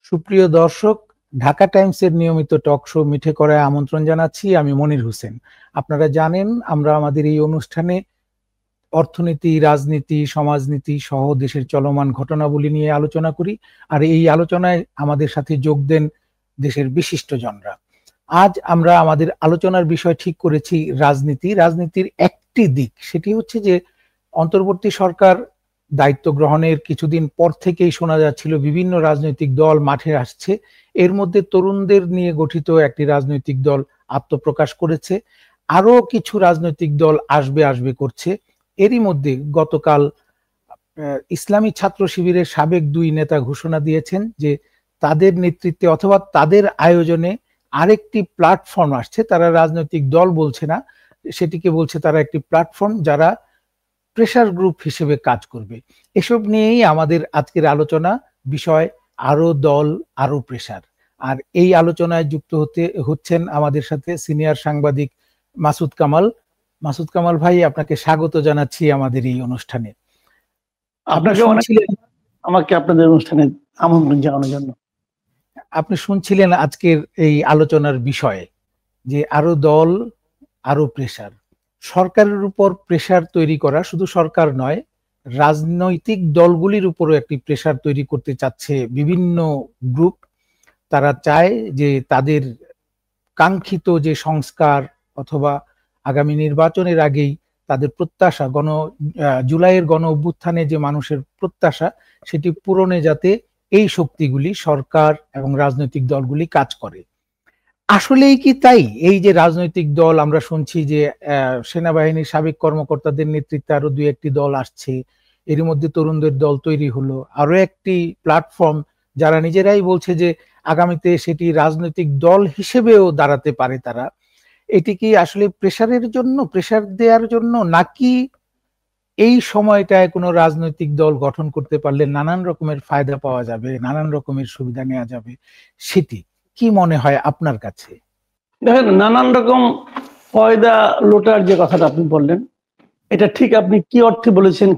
সুপ্রিয় দর্শক, ঢাকা টাইমসের নিয়মিত টক শো মিঠে করায় আমন্ত্রণ জানাচ্ছি। আমি মনির হোসেন। আপনারা জানেন আমরা আমাদের এই অনুষ্ঠানে অর্থনীতি, রাজনীতি, সমাজনীতি সহ দেশের চলমান ঘটনাবলী নিয়ে আলোচনা করি। আর এই আলোচনায় আমাদের সাথে যোগ দেন দেশের বিশিষ্টজনরা। আজ আমরা আমাদের আলোচনার বিষয় ঠিক করেছি রাজনীতি। রাজনীতির একটি দিক, সেটি হচ্ছে যে অন্তর্বর্তী সরকার দায়িত্ব গ্রহণের কিছুদিন পর থেকেই শোনা যাচ্ছিল বিভিন্ন রাজনৈতিক দল মাঠে আসছে। এর মধ্যে তরুণদের নিয়ে গঠিত একটি রাজনৈতিক দল আত্মপ্রকাশ করেছে। আরো কিছু রাজনৈতিক দল আসবে আসবে করছে। এরই মধ্যে গতকাল ইসলামী ছাত্র শিবিরের সাবেক দুই নেতা ঘোষণা দিয়েছেন যে তাদের নেতৃত্বে অথবা তাদের আয়োজনে আরেকটি প্ল্যাটফর্ম আসছে। তারা রাজনৈতিক দল বলছে না, সেটিকে বলছে তারা একটি প্ল্যাটফর্ম যারা প্রেসার গ্রুপ হিসেবে কাজ করবে। এসব নিয়েই আমাদের আজকের আলোচনা বিষয়, আরো দল আরো প্রেসার। আর এই আলোচনায় যুক্ত হচ্ছেন আমাদের সাথে সিনিয়র সাংবাদিক মাসুদ কামাল। মাসুদ কামাল ভাই, আপনাকে স্বাগত জানাচ্ছি আমাদের এই অনুষ্ঠানে। আপনাকে আমাকে আপনাদের অনুষ্ঠানে আমন্ত্রণ জানানোর জন্য। আপনি শুনছিলেন আজকের এই আলোচনার বিষয়ে যে আরো দল আরো প্রেসার। সরকারের উপর প্রেসার তৈরি করা, শুধু সরকার নয়, রাজনৈতিক দলগুলির উপরও একটি প্রেসার তৈরি করতে চাচ্ছে বিভিন্ন গ্রুপ। তারা চায় যে তাদের কাঙ্ক্ষিত যে সংস্কার অথবা আগামী নির্বাচনের আগেই তাদের প্রত্যাশা, জুলাইয়ের গণ অভ্যুত্থানে যে মানুষের প্রত্যাশা, সেটি পূরণে যাতে এই শক্তিগুলি, সরকার এবং রাজনৈতিক দলগুলি কাজ করে। আসলেই কি তাই? এই যে রাজনৈতিক দল, আমরা শুনছি যে সেনাবাহিনীর সাবেক কর্মকর্তাদের নেতৃত্বে আরো দুই একটি দল আসছে, এর মধ্যে তরুণদের দল তৈরি হলো, আরো একটি প্ল্যাটফর্ম যারা নিজেরাই বলছে যে আগামীতে সেটি রাজনৈতিক দল হিসেবেও দাঁড়াতে পারে তারা। এটি কি আসলে প্রেসারের জন্য, প্রেসার দেওয়ার জন্য, নাকি এই সময়টায় কোনো রাজনৈতিক দল গঠন করতে পারলে নানান রকমের ফায়দা পাওয়া যাবে, নানান রকমের সুবিধা নেওয়া যাবে? সেটি কি মনে হয় আপনার কাছে? দেখেন, নানান রকম ফয়দা লোটার যে কথাটা আপনি বললেন, এটা ঠিক আপনি কি অর্থে বলেছেন,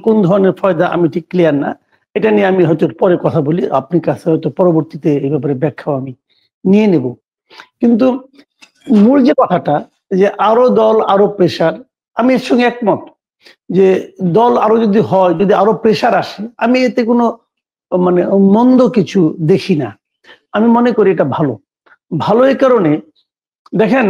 কোন ধরনের ফয়দা আমি ঠিক ক্লিয়ার না। এটা নিয়ে আমি হয়তো পরে কথা বলি, আপনার কাছে হয়তো পরবর্তীতে এই ব্যাপারে ব্যাখ্যাও আমি নিয়ে নেব। কিন্তু মূল যে কথাটা, যে আরো দল আরো প্রেসার, আমি এর সঙ্গে একমত যে দল আরো যদি হয়, যদি আরো প্রেসার আসে, আমি এতে কোনো মন্দ কিছু দেখি না। আমি মনে করি এটা ভালো এই কারণে, দেখেন,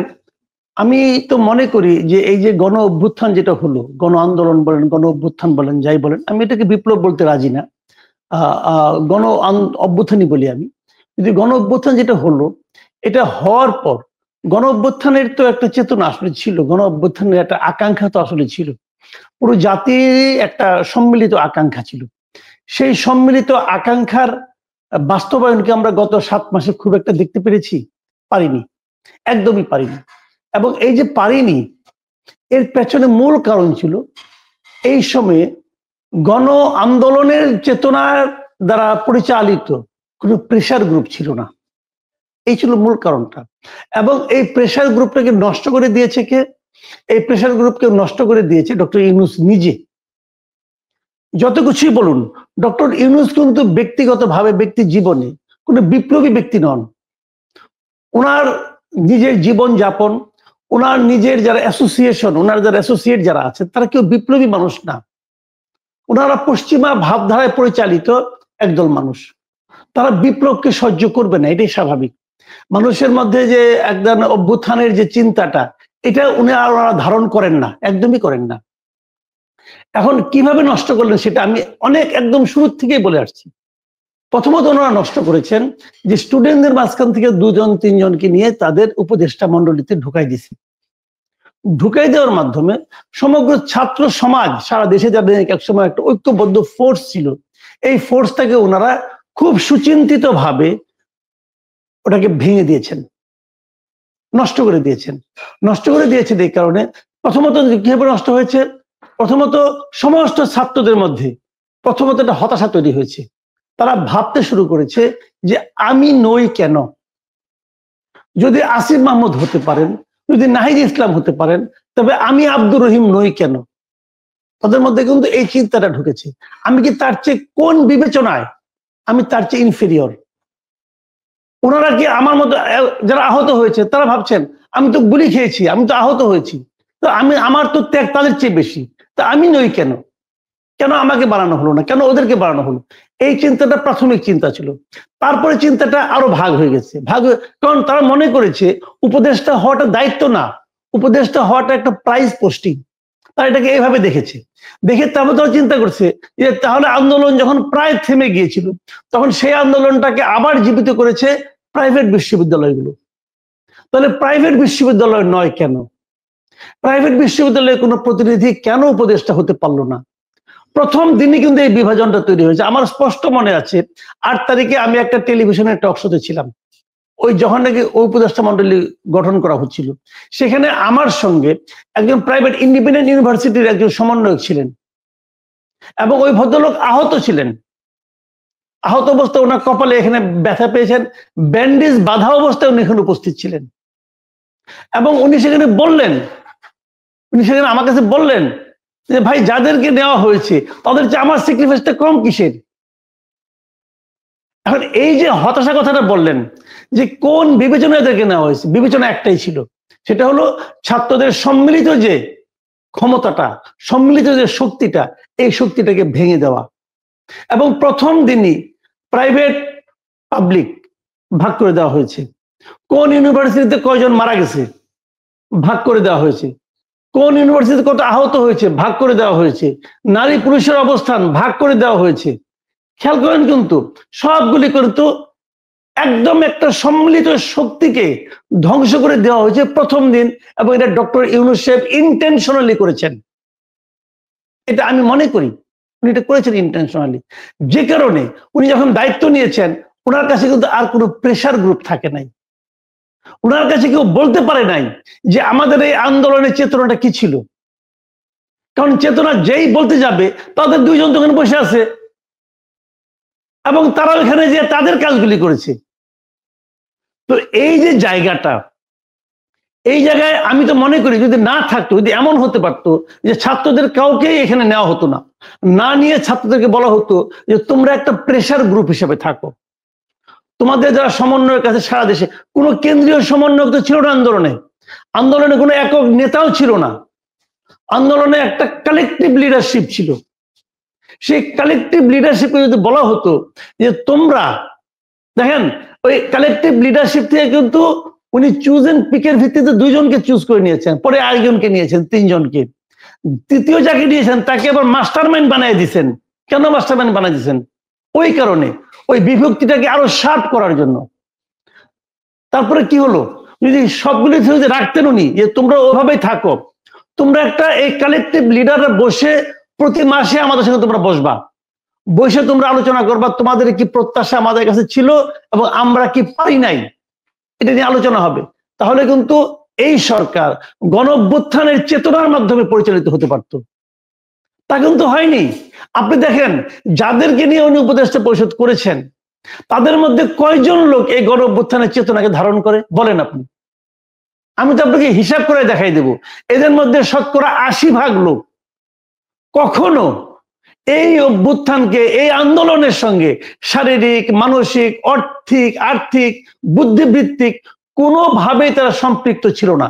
আমি তো মনে করি যে এই যে গণ অভ্যুত্থান যেটা হলো, গণ আন্দোলন বলেন, গণ অভ্যুত্থান বলেন, যাই বলেন, আমি এটাকে বিপ্লব বলতে রাজি না। গণ অভ্যুত্থানই বলি আমি। যদি গণ অভ্যুত্থান যেটা হলো, এটা হওয়ার পর গণ অভ্যুত্থানের তো একটা চেতনা আসলে ছিল, গণ অভ্যুত্থানের একটা আকাঙ্ক্ষা তো আসলে ছিল, পুরো জাতির একটা সম্মিলিত আকাঙ্ক্ষা ছিল। সেই সম্মিলিত আকাঙ্ক্ষার বাস্তবায়নকে আমরা গত 7 মাসে খুব একটা দেখতে পারিনি, একদমই পারিনি। এবং এই যে পারিনি, এর পেছনে মূল কারণ ছিল এই সময়ে গণ আন্দোলনের চেতনার দ্বারা পরিচালিত কোনো প্রেসার গ্রুপ ছিল না। এই ছিল মূল কারণটা। এবং এই প্রেসার গ্রুপটাকে নষ্ট করে দিয়েছে কে? এই প্রেসার গ্রুপকে নষ্ট করে দিয়েছে ডক্টর ইউনূস নিজে। যত কিছুই বলুন, ডক্টর ইউনূস কিন্তু ব্যক্তিগতভাবে, ব্যক্তি জীবনে কোনো বিপ্লবী ব্যক্তি নন। ওনার নিজের জীবন যাপন, ওনার নিজের যারা অ্যাসোসিয়েশন, ওনার যারা অ্যাসোসিয়েট যারা আছে, তারা কেউ বিপ্লবী মানুষ না। ওনারা পশ্চিমা ভাবধারায় পরিচালিত একদল মানুষ। তারা বিপ্লবকে সহ্য করবে না, এটাই স্বাভাবিক। মানুষের মধ্যে যে একদম অভ্যুত্থানের যে চিন্তাটা, এটা ওনারা ধারণ করেন না, একদমই করেন না। এখন কিভাবে নষ্ট করলেন সেটা আমি একদম শুরু থেকেই বলে আসছি। প্রথমত ওনারা নষ্ট করেছেন যে স্টুডেন্টদের মাঝখান থেকে 2-3 জনকে নিয়ে তাদের উপদেষ্টা মন্ডলীতে ঢুকাই দিয়েছে। ঢুকাই দেওয়ার মাধ্যমে সমগ্র ছাত্র সমাজ, সারা দেশে যাদের একসময় একটা ঐক্যবদ্ধ ফোর্স ছিল, এই ফোর্সটাকে ওনারা খুব সুচিন্তিত ভাবে ওটাকে ভেঙে দিয়েছেন, নষ্ট করে দিয়েছেন। এই কারণে প্রথমত কিভাবে নষ্ট হয়েছে? প্রথমত সমস্ত ছাত্রদের মধ্যে প্রথমত একটা হতাশা তৈরি হয়েছে। তারা ভাবতে শুরু করেছে যে আমি নই কেন? যদি আসিফ মাহমুদ হতে পারেন, যদি নাহিদ ইসলাম হতে পারেন, তবে আমি আব্দুর রহিম নই কেন? তাদের মধ্যে কিন্তু এই চিন্তাটা ঢুকেছে। আমি কি তার চেয়ে, কোন বিবেচনায় আমি তার চেয়ে ইনফেরিয়র? ওনারা কি আমার মতো যারা আহত হয়েছে তারা ভাবছেন আমি তো গুলি খেয়েছি, আমি তো আহত হয়েছি, তো আমার তো ত্যাগ তাদের চেয়ে বেশি, তা আমি নই কেন? কেন আমাকে বানানো হলো না, কেন ওদেরকে বানানো হলো? এই চিন্তাটা প্রাথমিক চিন্তা ছিল। তারপরে চিন্তাটা আরো ভাগ হয়ে গেছে, কারণ তারা মনে করেছে উপদেষ্টা হওয়াটা দায়িত্ব না, উপদেষ্টা হওয়াটা একটা প্রাইজ পোস্টিং। তারা এটাকে এইভাবে দেখেছে। দেখে তারপর তারা চিন্তা করছে যে তাহলে আন্দোলন যখন প্রায় থেমে গিয়েছিল, তখন সেই আন্দোলনটাকে আবার জীবিত করেছে প্রাইভেট বিশ্ববিদ্যালয়গুলো। তাহলে প্রাইভেট বিশ্ববিদ্যালয় নয় কেন? প্রাইভেট বিশ্ববিদ্যালয়ের কোনো প্রতিনিধি কেন উপদেষ্টা হতে পারলো না? প্রথম দিনই কিন্তু এই বিভাজনটা তৈরি হয়েছে। আমার স্পষ্ট মনে আছে 8 তারিখে আমি একটা টেলিভিশনের টক শোতে ছিলাম, ওই যখন নাকি উপদেষ্টা মন্ডলী গঠন করা হচ্ছিল, সেখানে আমার সঙ্গে একজন প্রাইভেট ইন্ডিপেন্ডেন্ট ইউনিভার্সিটির একজন সমন্বয়ক ছিলেন এবং ওই ভদ্রলোক আহত ছিলেন। আহত অবস্থায় ওনার কপালে এখানে ব্যথা পেয়েছেন, ব্যান্ডেজ বাঁধা অবস্থায় উনি এখানে উপস্থিত ছিলেন এবং উনি সেখানে আমার কাছে বললেন যে ভাই যাদেরকে নেওয়া হয়েছে তাদের চেয়ে আমার স্যাক্রিফাইসটা কম কিসের? এখন এই যে হতাশা কথাটা বললেন যে কোন বিবেচনায় এদেরকে নেওয়া হয়েছে, বিবেচনা একটাই ছিল, সেটা হলো ছাত্রদের সম্মিলিত যে ক্ষমতাটা, সম্মিলিত যে শক্তিটা, এই শক্তিটাকে ভেঙে দেওয়া। এবং প্রথম দিনই প্রাইভেট পাবলিক ভাগ করে দেওয়া হয়েছে। কোন ইউনিভার্সিটিতে কয়জন মারা গেছে ভাগ করে দেওয়া হয়েছে, কোন ইউনিভার্সিটিতে কত আহত হয়েছে ভাগ করে দেওয়া হয়েছে, নারী পুরুষের অবস্থান ভাগ করে দেওয়া হয়েছে। খেয়াল করেন কিন্তু সবগুলি কিন্তু একদম একটা সম্মিলিত শক্তিকে ধ্বংস করে দেওয়া হয়েছে প্রথম দিন, এবং এটা ডক্টর ইউনূস সাহেব ইন্টেনশনালি করেছেন। এটা আমি মনে করি উনি এটা করেছেন ইন্টেনশনালি। যে কারণে উনি যখন দায়িত্ব নিয়েছেন, ওনার কাছে কিন্তু আর কোনো প্রেসার গ্রুপ থাকে নাই, ওনার কাছে কেউ বলতে পারে নাই যে আমাদের এই আন্দোলনের চেতনাটা কি ছিল। কারণ চেতনা যেই বলতে যাবে তাদের দুইজন তো ওখানে বসে আছে এবং তারা ওখানে যে তাদের কাজগুলি করেছে। তো এই যে জায়গাটা, এই জায়গায় আমি তো মনে করি যদি না থাকতো, যদি এমন হতে পারতো যে ছাত্রদের কাউকেই এখানে নেওয়া হতো না, না নিয়ে ছাত্রদেরকে বলা হতো যে তোমরা একটা প্রেসার গ্রুপ হিসেবে থাকো, তোমাদের যারা সমন্বয়ের কাছে সারা দেশে কোনো কেন্দ্রীয় সমন্বয়ক তো ছিল না আন্দোলনে কোনো একক নেতাও ছিল না, আন্দোলনে একটা কালেকটিভ লিডারশিপ ছিল। সেই কালেকটিভ লিডারশিপে যদি বলা হতো যে তোমরা দেখেন, ওই কালেকটিভ লিডারশিপ থেকে কিন্তু উনি চুজ এন্ড পিকের ভিত্তিতে দুইজনকে চুজ করে নিয়েছেন, পরে আরেকজনকে নিয়েছেন, তিনজনকে। তৃতীয় যাকে নিয়েছেন তাকে আবার মাস্টারমাইন্ড বানিয়ে দিয়েছেন। কেন মাস্টারমাইন্ড বানিয়ে দিয়েছেন? ওই কারণে, ওই বিভক্তিটাকে আরো শার্প করার জন্য। তারপরে কি হলো, যদি সবগুলি যদি রাখতেন উনি যে তোমরা ওভাবেই থাকো, তোমরা একটা এই কালেকটিভ লিডাররা বসে প্রতি মাসে আমাদের সঙ্গে তোমরা বসবা, বসে তোমরা আলোচনা করবা তোমাদের কি প্রত্যাশা আমাদের কাছে ছিল এবং আমরা কি পারি নাই, এটা নিয়ে আলোচনা হবে। তাহলে কিন্তু এই সরকার গণঅভ্যুত্থানের চেতনার মাধ্যমে পরিচালিত হতে পারত। তা কিন্তু হয়নি। আপনি দেখেন যাদেরকে নিয়ে উনি উপদেষ্টা পরিষদ করেছেন তাদের মধ্যে কয়জন লোক এই গণঅভ্যুত্থানের চেতনাকে ধারণ করে বলেন আপনি? আমি তো আপনাকে হিসাব করে দেখাই দেব। এদের মধ্যে শতকরা 80% লোক কখনো এই অভ্যুত্থানকে, এই আন্দোলনের সঙ্গে শারীরিক, মানসিক, আর্থিক, বুদ্ধিবৃত্তিক কোনোভাবেই তারা সম্পৃক্ত ছিল না,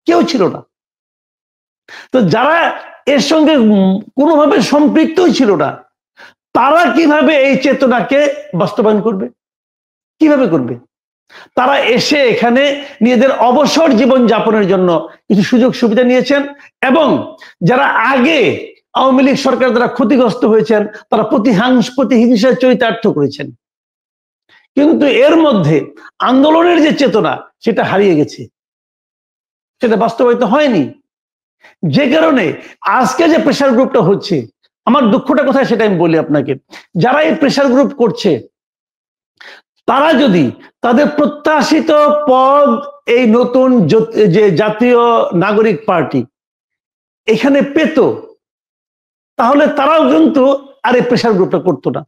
কেউ ছিল না। তো যারা এর সঙ্গে কোনোভাবে সম্পৃক্তই ছিল না, তারা কিভাবে এই চেতনাকে বাস্তবায়ন করবে? কিভাবে করবে? তারা এসে এখানে নিজেদের অবসর জীবন যাপনের জন্য কিছু সুযোগ সুবিধা নিয়েছেন এবং যারা আগে আওয়ামী লীগ সরকার দ্বারা ক্ষতিগ্রস্ত হয়েছেন তারা প্রতিহিংসার চরিতার্থ করেছেন। কিন্তু এর মধ্যে আন্দোলনের যে চেতনা সেটা হারিয়ে গেছে, সেটা বাস্তবায়িত হয়নি। যে কারণে আজকে যে প্রেসার গ্রুপটা হচ্ছে, আমার দুঃখটা কোথায় সেটা আমি বলি আপনাকে। যারা এই প্রেসার গ্রুপ করছে তারা যদি তাদের প্রত্যাশিত পদ এই নতুন যে জাতীয় নাগরিক পার্টি এখানে পেত, তাহলে তারাও কিন্তু আর এই প্রেসার গ্রুপটা করতো না।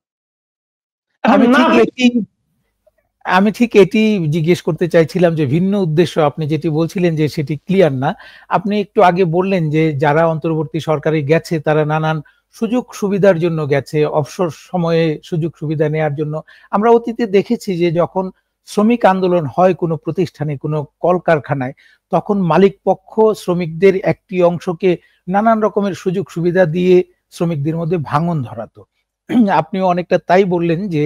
আমি ঠিক এটি জিজ্ঞেস করতে চাইছিলাম যে ভিন্ন উদ্দেশ্য আপনি যেটি বলছিলেন যে সেটি ক্লিয়ার না। আপনি একটু আগে বললেন যে যারা অন্তর্বর্তী সরকারে গেছে তারা নানান সুযোগ সুবিধার জন্য গেছে, অবসর সময়ে সুযোগ সুবিধা নেয়ার জন্য। আমরা অতীতে দেখেছি যে যখন শ্রমিক আন্দোলন হয় কোনো প্রতিষ্ঠানে, কোনো কলকারখানায়, তখন মালিক পক্ষ শ্রমিকদের একটি অংশকে নানান রকমের সুযোগ সুবিধা দিয়ে শ্রমিকদের মধ্যে ভাঙন ধরাতো। আপনিও অনেকটা তাই বললেন যে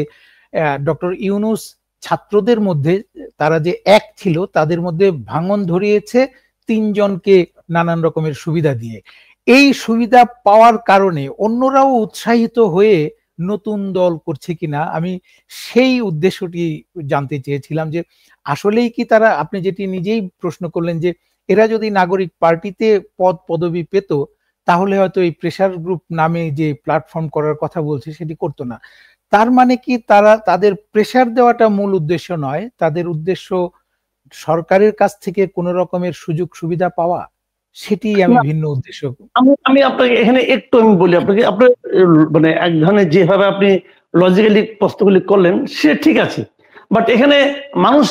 ডক্টর ইউনূস ছাত্রদের মধ্যে তারা যে এক ছিল তাদের মধ্যে ভাঙন ধরিয়েছে 3 জনকে নানান রকমের সুবিধা দিয়ে। এই সুবিধা পাওয়ার কারণে অন্যরাও উৎসাহিত হয়ে নতুন দল করছে কিনা, আমি সেই উদ্দেশ্যটি জানতে চেয়েছিলাম যে আসলেই কি তারা, আপনি যেটি নিজেই প্রশ্ন করলেন যে এরা যদি নাগরিক পার্টিতে পদ পদবি পেত তাহলে হয়তো এই প্রেসার গ্রুপ নামে যে প্ল্যাটফর্ম করার কথা বলছে সেটি করতো না। তার মানে কি তাদের প্রেসার দেওয়াটা মূল উদ্দেশ্য নয়, তাদের উদ্দেশ্য সরকারের কাছ থেকে কোন রকমের সুযোগ সুবিধা পাওয়া, সেটি আমি ভিন্ন উদ্দেশ্য। আমি আপনাকে এখানে একটু আমি বলি আপনাকে, আপনার মানে এক ধরনের যেভাবে আপনি লজিক্যালি প্রশ্নগুলি করলেন সে ঠিক আছে, বাট এখানে মানুষ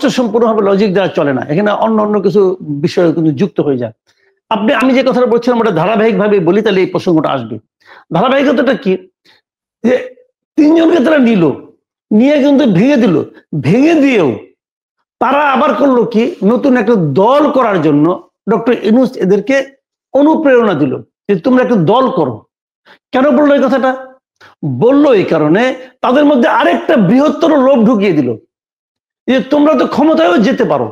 তো সম্পূর্ণভাবে লজিক দেওয়া চলে না, এখানে অন্য অন্য কিছু বিষয় কিন্তু যুক্ত হয়ে যায়। আমি যে কথাটা বলছিলাম ওটা ধারাবাহিক ভাবে বলি, তাহলে এই প্রসঙ্গটা আসবে। ধারাবাহিকতাটা কি, যে 3 জনকে তারা নিয়ে কিন্তু ভেঙে দিয়েও তারা আবার করলো কি, নতুন একটা দল করার জন্য ডক্টর ইউনূস এদেরকে অনুপ্রেরণা দিল যে তোমরা একটা দল করো। কেন বললো এই কথাটা? বললো এই কারণে তাদের মধ্যে আরেকটা বৃহত্তর লোভ ঢুকিয়ে দিল যে তোমরা তো ক্ষমতায়ও যেতে পারো,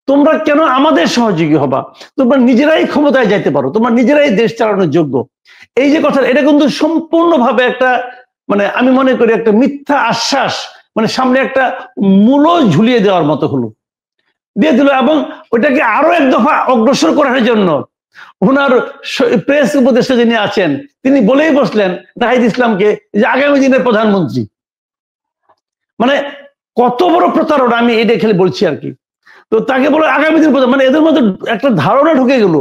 তোমরা কেন আমাদের সহযোগী হবা, তোমরা নিজেরাই ক্ষমতায় যাইতে পারো, তোমরা নিজেরাই দেশ চালানোর যোগ্য। এই যে কথা, এটা কিন্তু সম্পূর্ণভাবে একটা মানে আমি মনে করি একটা মিথ্যা আশ্বাস, মানে সামনে একটা মূল্য ঝুলিয়ে দেওয়ার মতো দিয়ে দিল। এবং ওইটাকে আরো এক দফা অগ্রসর করার জন্য ওনার প্রেস উপদেষ্টা যিনি আছেন তিনি বলেই বসলেন নাহিদ ইসলামকে যে আগামী দিনের প্রধানমন্ত্রী। মানে কত বড় প্রতারণা, আমি এটা খেলে বলছি আর কি। তো তাকে বলে আগামী দিন, মানে এদের মধ্যে একটা ধারণা ঢুকে গেল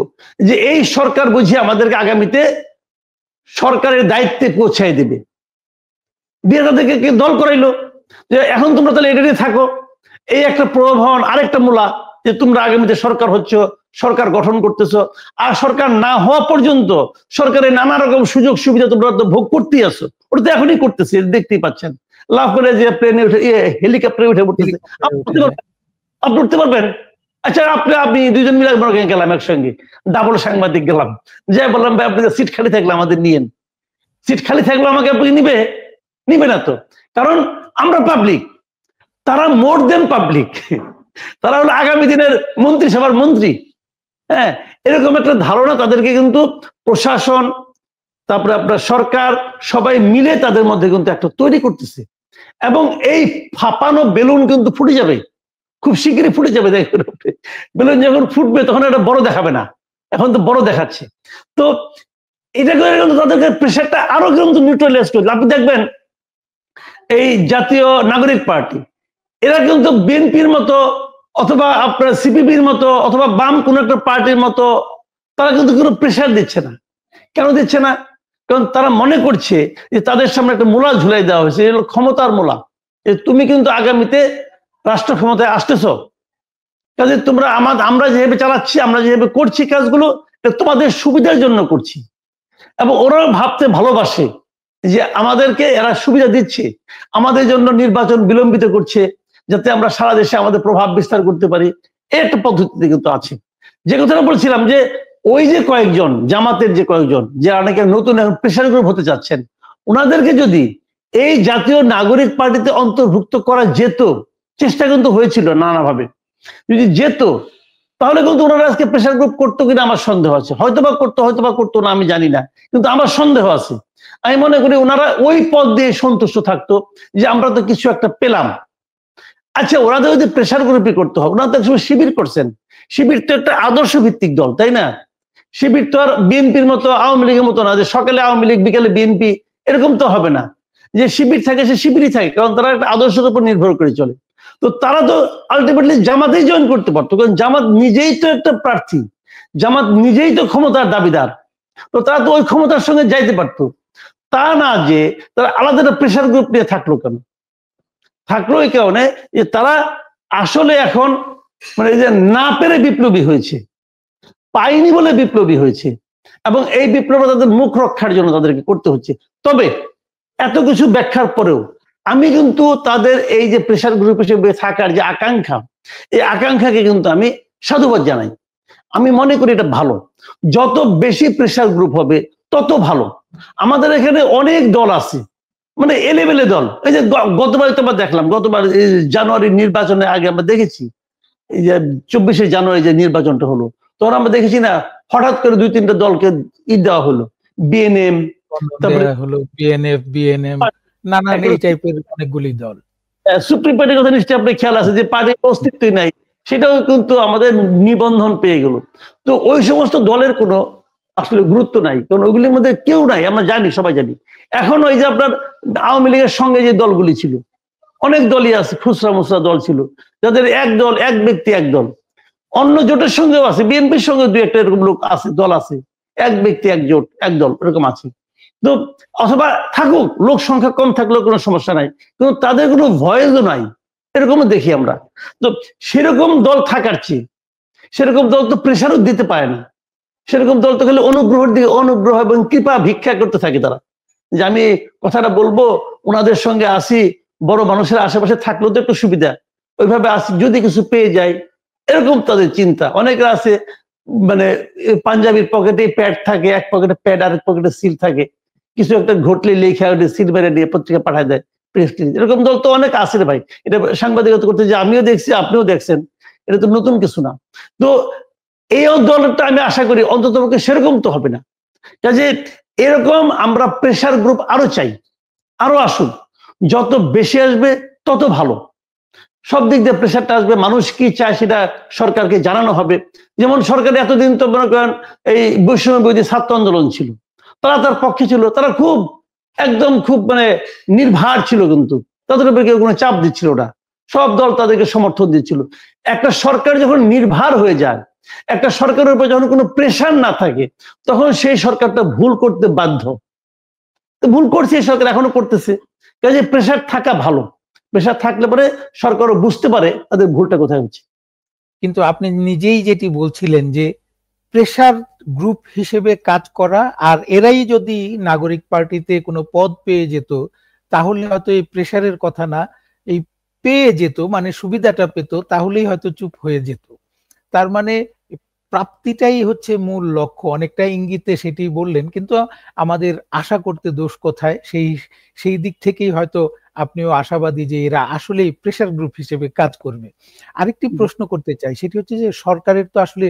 যে এই সরকার বুঝিয়ে আমাদেরকে আগামীতে সরকারের দায়িত্বে পৌঁছায় দেবে, দিয়ে তাদেরকে দল করাইলো যে এখন তোমরা তাহলে এটা নিয়ে থাকো। এই একটা প্রভাবন, আরেকটা মূলা যে তোমরা আগামীতে সরকার হচ্ছ, সরকার গঠন করতেছো, আর সরকার না হওয়া পর্যন্ত সরকারের নানা রকম সুযোগ সুবিধা তোমরা তো ভোগ করতেই আসো, ওটা তো এখনই করতেছি, দেখতেই পাচ্ছেন। লাভ করে যে প্লেনে উঠে হেলিকপ্টারে উঠে পড়তেছে, আপনি উঠতে পারবেন? আচ্ছা আপনি 2 জন মিলে গেলাম একসঙ্গে, ডাবল সাংবাদিক গেলাম, যে বললাম ভাই আপনাদের সিট খালি থাকলে আমাদের নিয়েন। সিট খালি থাকলে আমাকে আপনি নিবে না তো, কারণ আমরা পাবলিক, তারা মোর দেন পাবলিক, তারা হলো আগামী দিনের মন্ত্রিসভার মন্ত্রী। হ্যাঁ, এরকম একটা ধারণা তাদেরকে কিন্তু প্রশাসন, তারপরে আপনার সরকার সবাই মিলে তাদের মধ্যে কিন্তু একটা তৈরি করতেছে। এবং এই ফাঁপানো বেলুন কিন্তু ফুটে যাবে, খুব শিগগিরই ফুটে যাবে। দেখবেন বেলুন যখন ফুটবে তখন এটা বড় দেখাবে না, এখন তো বড় দেখাচ্ছে। তো এটা করে কিন্তু তাদেরকে প্রেশারটা আরো কিন্তু নিউট্রালাইজ করছে। আপনি দেখবেন এই জাতীয় নাগরিক পার্টি এরা কিন্তু বিএনপির মতো অথবা আপনার সিপিবির মতো অথবা বাম কোন একটা পার্টির মতো তারা কিন্তু কোনো প্রেশার দিচ্ছে না। কেন দিচ্ছে না? কারণ তারা মনে করছে যে তাদের সামনে একটা মূলা ঝুলাই দেওয়া হয়েছে, এগুলো ক্ষমতার মূলা, তুমি কিন্তু আগামীতে রাষ্ট্র ক্ষমতায় আসতেছো, কাজে তোমরা আমরা যেভাবে চালাচ্ছি, আমরা যেভাবে করছি কাজগুলো তোমাদের সুবিধার জন্য করছি। এবং ওরাও ভাবতে ভালোবাসে যে আমাদেরকে এরা সুবিধা দিচ্ছে, আমাদের জন্য নির্বাচন বিলম্বিত করছে যাতে আমরা সারা দেশে আমাদের প্রভাব বিস্তার করতে পারি। একটা পদ্ধতি কিন্তু আছে। যে কথাটা বলছিলাম যে ওই যে কয়েকজন জামাতের যে কয়েকজন যে অনেকে নতুন প্রেসার গ্রুপ হতে যাচ্ছেন, ওনাদেরকে যদি এই জাতীয় নাগরিক পার্টিতে অন্তর্ভুক্ত করা যেত, চেষ্টা কিন্তু হয়েছিল নানাভাবে, যদি যেত তাহলে কিন্তু ওনারা আজকে প্রেসার গ্রুপ করতো কিনা আমার সন্দেহ আছে। হয়তোবা করতো না, আমি জানি না, কিন্তু আমার সন্দেহ আছে। আমি মনে করি ওনারা ওই পদ দিয়ে সন্তুষ্ট থাকতো যে আমরা তো কিছু একটা পেলাম। আচ্ছা, ওনাদের যদি প্রেসার গ্রুপই করতে হয়, ওনারা তো একসময় শিবির করছেন, শিবির তো একটা আদর্শ ভিত্তিক দল, তাই না? শিবির তো আর বিএনপির মতো আওয়ামী লীগের মতো না যে সকালে আওয়ামী লীগ বিকালে বিএনপি, এরকম তো হবে না। যে শিবির থাকে সে শিবিরই থাকে, কারণ তারা একটা আদর্শের উপর নির্ভর করে চলে। তো তারা তো আলটিমেটলি জামাতেই জয়েন করতে পারতো, কারণ জামাত নিজেই তো একটা প্রার্থী, জামাত নিজেই তো ক্ষমতার দাবিদার, তো তারা তো ওই ক্ষমতার সঙ্গে যাইতে পারতো। তা না যে তারা আলাদা একটা প্রেসার গ্রুপ নিয়ে থাকলো কেন? থাকলো এই কারণে যে তারা আসলে এখন মানে যে না পেরে বিপ্লবী হয়েছে, পাইনি বলে বিপ্লবী হয়েছে, এবং এই বিপ্লব তাদের মুখ রক্ষার জন্য তাদেরকে করতে হচ্ছে। তবে এত কিছু ব্যাখ্যার পরেও আমি কিন্তু তাদের এই যে প্রেশার গ্রুপ হিসেবে থাকার যে আকাঙ্ক্ষা, এই আকাঙ্ক্ষাকে কিন্তু আমি সাধুবাদ জানাই। আমি মনে করি এটা ভালো, যত বেশি প্রেশার গ্রুপ হবে তত ভালো। আমাদের এখানে অনেক দল আছে, মানে এলেবেলে দল। এই যে গতবার তোমার দেখলাম, গতবার জানুয়ারির নির্বাচনের আগে আমরা দেখেছি, এই যে 24শে জানুয়ারি যে নির্বাচনটা হলো, তখন আমরা দেখেছি না হঠাৎ করে 2-3টা দলকে দেওয়া হলো, বিএনএম, তারপরে হলো বিএনএফ, বিএনএম, নানান এই টাইপের অনেকগুলি দল। সুপ্রিম পার্টির কথা নিশ্চয়ই আপনার খেয়াল আছে যে পার্টির অস্তিত্বই নাই, সেটাও কিন্তু আমাদের নিবন্ধন পেয়ে গেল। তো ওই সমস্ত দলের কোনো আসলে গুরুত্ব নাই, কারণ ওইগুলির মধ্যে কেউ নাই, আমরা জানি, সবাই জানি। এখন ওই যে আপনার আওয়ামী লীগের সঙ্গে যে দলগুলি ছিল, অনেক দলই আছে, খুচরা মুচরা দল ছিল, যাদের এক দল, এক ব্যক্তি এক দল। অন্য জোটের সঙ্গেও আছে, বিএনপির সঙ্গে 2-1টা এরকম লোক আছে, দল আছে, এক ব্যক্তি এক জোট এক দল এরকম আছে। তো অথবা থাকুক, লোক সংখ্যা কম থাকলেও কোনো সমস্যা নাই, কিন্তু তাদের কোনো ভয়েসও নাই, এরকমও দেখি আমরা। তো সেরকম দল থাকার চেয়ে সেরকম দল তো প্রেশারও দিতে পারে না, সেরকম দল তো খালি অনুগ্রহের দিকে অনুগ্রহ এবং কৃপা ভিক্ষা করতে থাকে তারা, যে আমি কথাটা বলবো, ওনাদের সঙ্গে আসি, বড় মানুষের আশেপাশে থাকলেও তো একটু সুবিধা, ওইভাবে আসি, যদি কিছু পেয়ে যায়, এরকম তাদের চিন্তা। অনেকে আছে মানে পাঞ্জাবির পকেটে প্যাড থাকে, এক পকেটে প্যাড আর এক পকেটে সিল থাকে, কিছু একটা ঘটলে লেখা সিল বেড়ে নিয়ে পত্রিকা পাঠায় দেয়, প্রেস রিলিজ। এরকম দল তো অনেক আছে রে ভাই, এটা সাংবাদিকতা করতে যে আমিও দেখছি, আপনিও দেখছেন, এটা তো নতুন কিছু না। তো এই দলটা আমি আশা করি অন্ততপক্ষে সেরকম তো হবে না। কাজে এরকম আমরা প্রেশার গ্রুপ আরো চাই, আরো আসুক, যত বেশি আসবে তত ভালো। সব দিক দিয়ে প্রেশারটা আসবে, মানুষ কি চায় সেটা সরকারকে জানানো হবে। যেমন সরকার এতদিন তো মনে করেন এই বৈষম্য বিরোধী ছাত্র আন্দোলন ছিল, তারা তার পক্ষে ছিল, তারা খুব একদম খুব মানে নির্ভার ছিল, কিন্তু তাদের উপরে কেউ কোনো চাপ দিচ্ছিল না, সব দল তাদেরকে সমর্থন দিচ্ছিল। একটা সরকার যখন নির্ভার হয়ে যায়, একটা সরকারের উপর যখন কোনো প্রেশার না থাকে, তখন সেই সরকারটা ভুল করতে বাধ্য। তো ভুল করছে এই সরকার, এখনো করতেছে। কাজে প্রেশার থাকা ভালো, প্রেশার থাকলে পরে সরকারও বুঝতে পারে তাদের ভুলটা কোথায় হচ্ছে। কিন্তু আপনি নিজেই যেটি বলছিলেন যে প্রেশার গ্রুপ হিসেবে কাজ করা, আর এরাই যদি নাগরিক পার্টিতে কোনো পদ পেয়ে যেত তাহলে হয়তো এই প্রেশারের কথা না, এই পেয়ে যেত মানে সুবিধাটা পেত, তাহলেই হয়তো চুপ হয়ে যেত। তার মানে প্রাপ্তিটাই হচ্ছে মূল লক্ষ্য, অনেকটা ইঙ্গিতে সেটি বললেন, কিন্তু আমাদের আশা করতে দোষ কোথায়? সেই দিক থেকেই হয়তো আপনিও আশাবাদী যে এরা আসলেই প্রেশার গ্রুপ হিসেবে কাজ করবে। আরেকটি প্রশ্ন করতে চাই, সেটি হচ্ছে যে সরকারের তো আসলে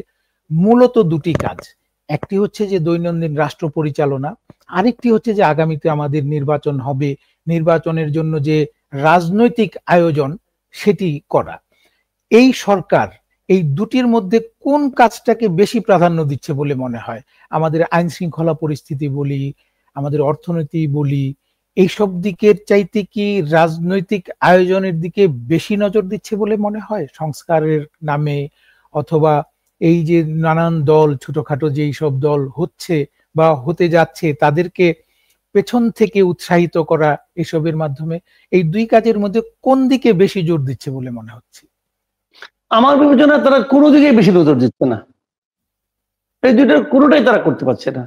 মূলত দুটি কাজ, একটি হচ্ছে যে দৈনন্দিন রাষ্ট্র পরিচালনা, আরেকটি হচ্ছে যে আগামীতে আমাদের নির্বাচন হবে, নির্বাচনের জন্য যে রাজনৈতিক আয়োজন সেটি করা। এই সরকার এই দুটির মধ্যে কোন কাজটাকে বেশি প্রাধান্য দিচ্ছে বলে মনে হয়? আমাদের আইন শৃঙ্খলা পরিস্থিতি বলি, আমাদের অর্থনীতি বলি, এইসব দিকের চাইতে কি রাজনৈতিক আয়োজনের দিকে বেশি নজর দিচ্ছে বলে মনে হয় সংস্কারের নামে? অথবা এই যে নানান দল, ছোটখাটো যেই সব দল হচ্ছে বা হতে যাচ্ছে, তাদেরকে পেছন থেকে উৎসাহিত করা, এসবের মাধ্যমে এই দুই কাজের মধ্যে কোন দিকে বেশি জোর দিচ্ছে বলে মনে হচ্ছে? আমার বিবেচনায় তারা কোনো দিকে বেশি নজর দিচ্ছে না, এই দুইটার কোনোটাই তারা করতে পারছে না।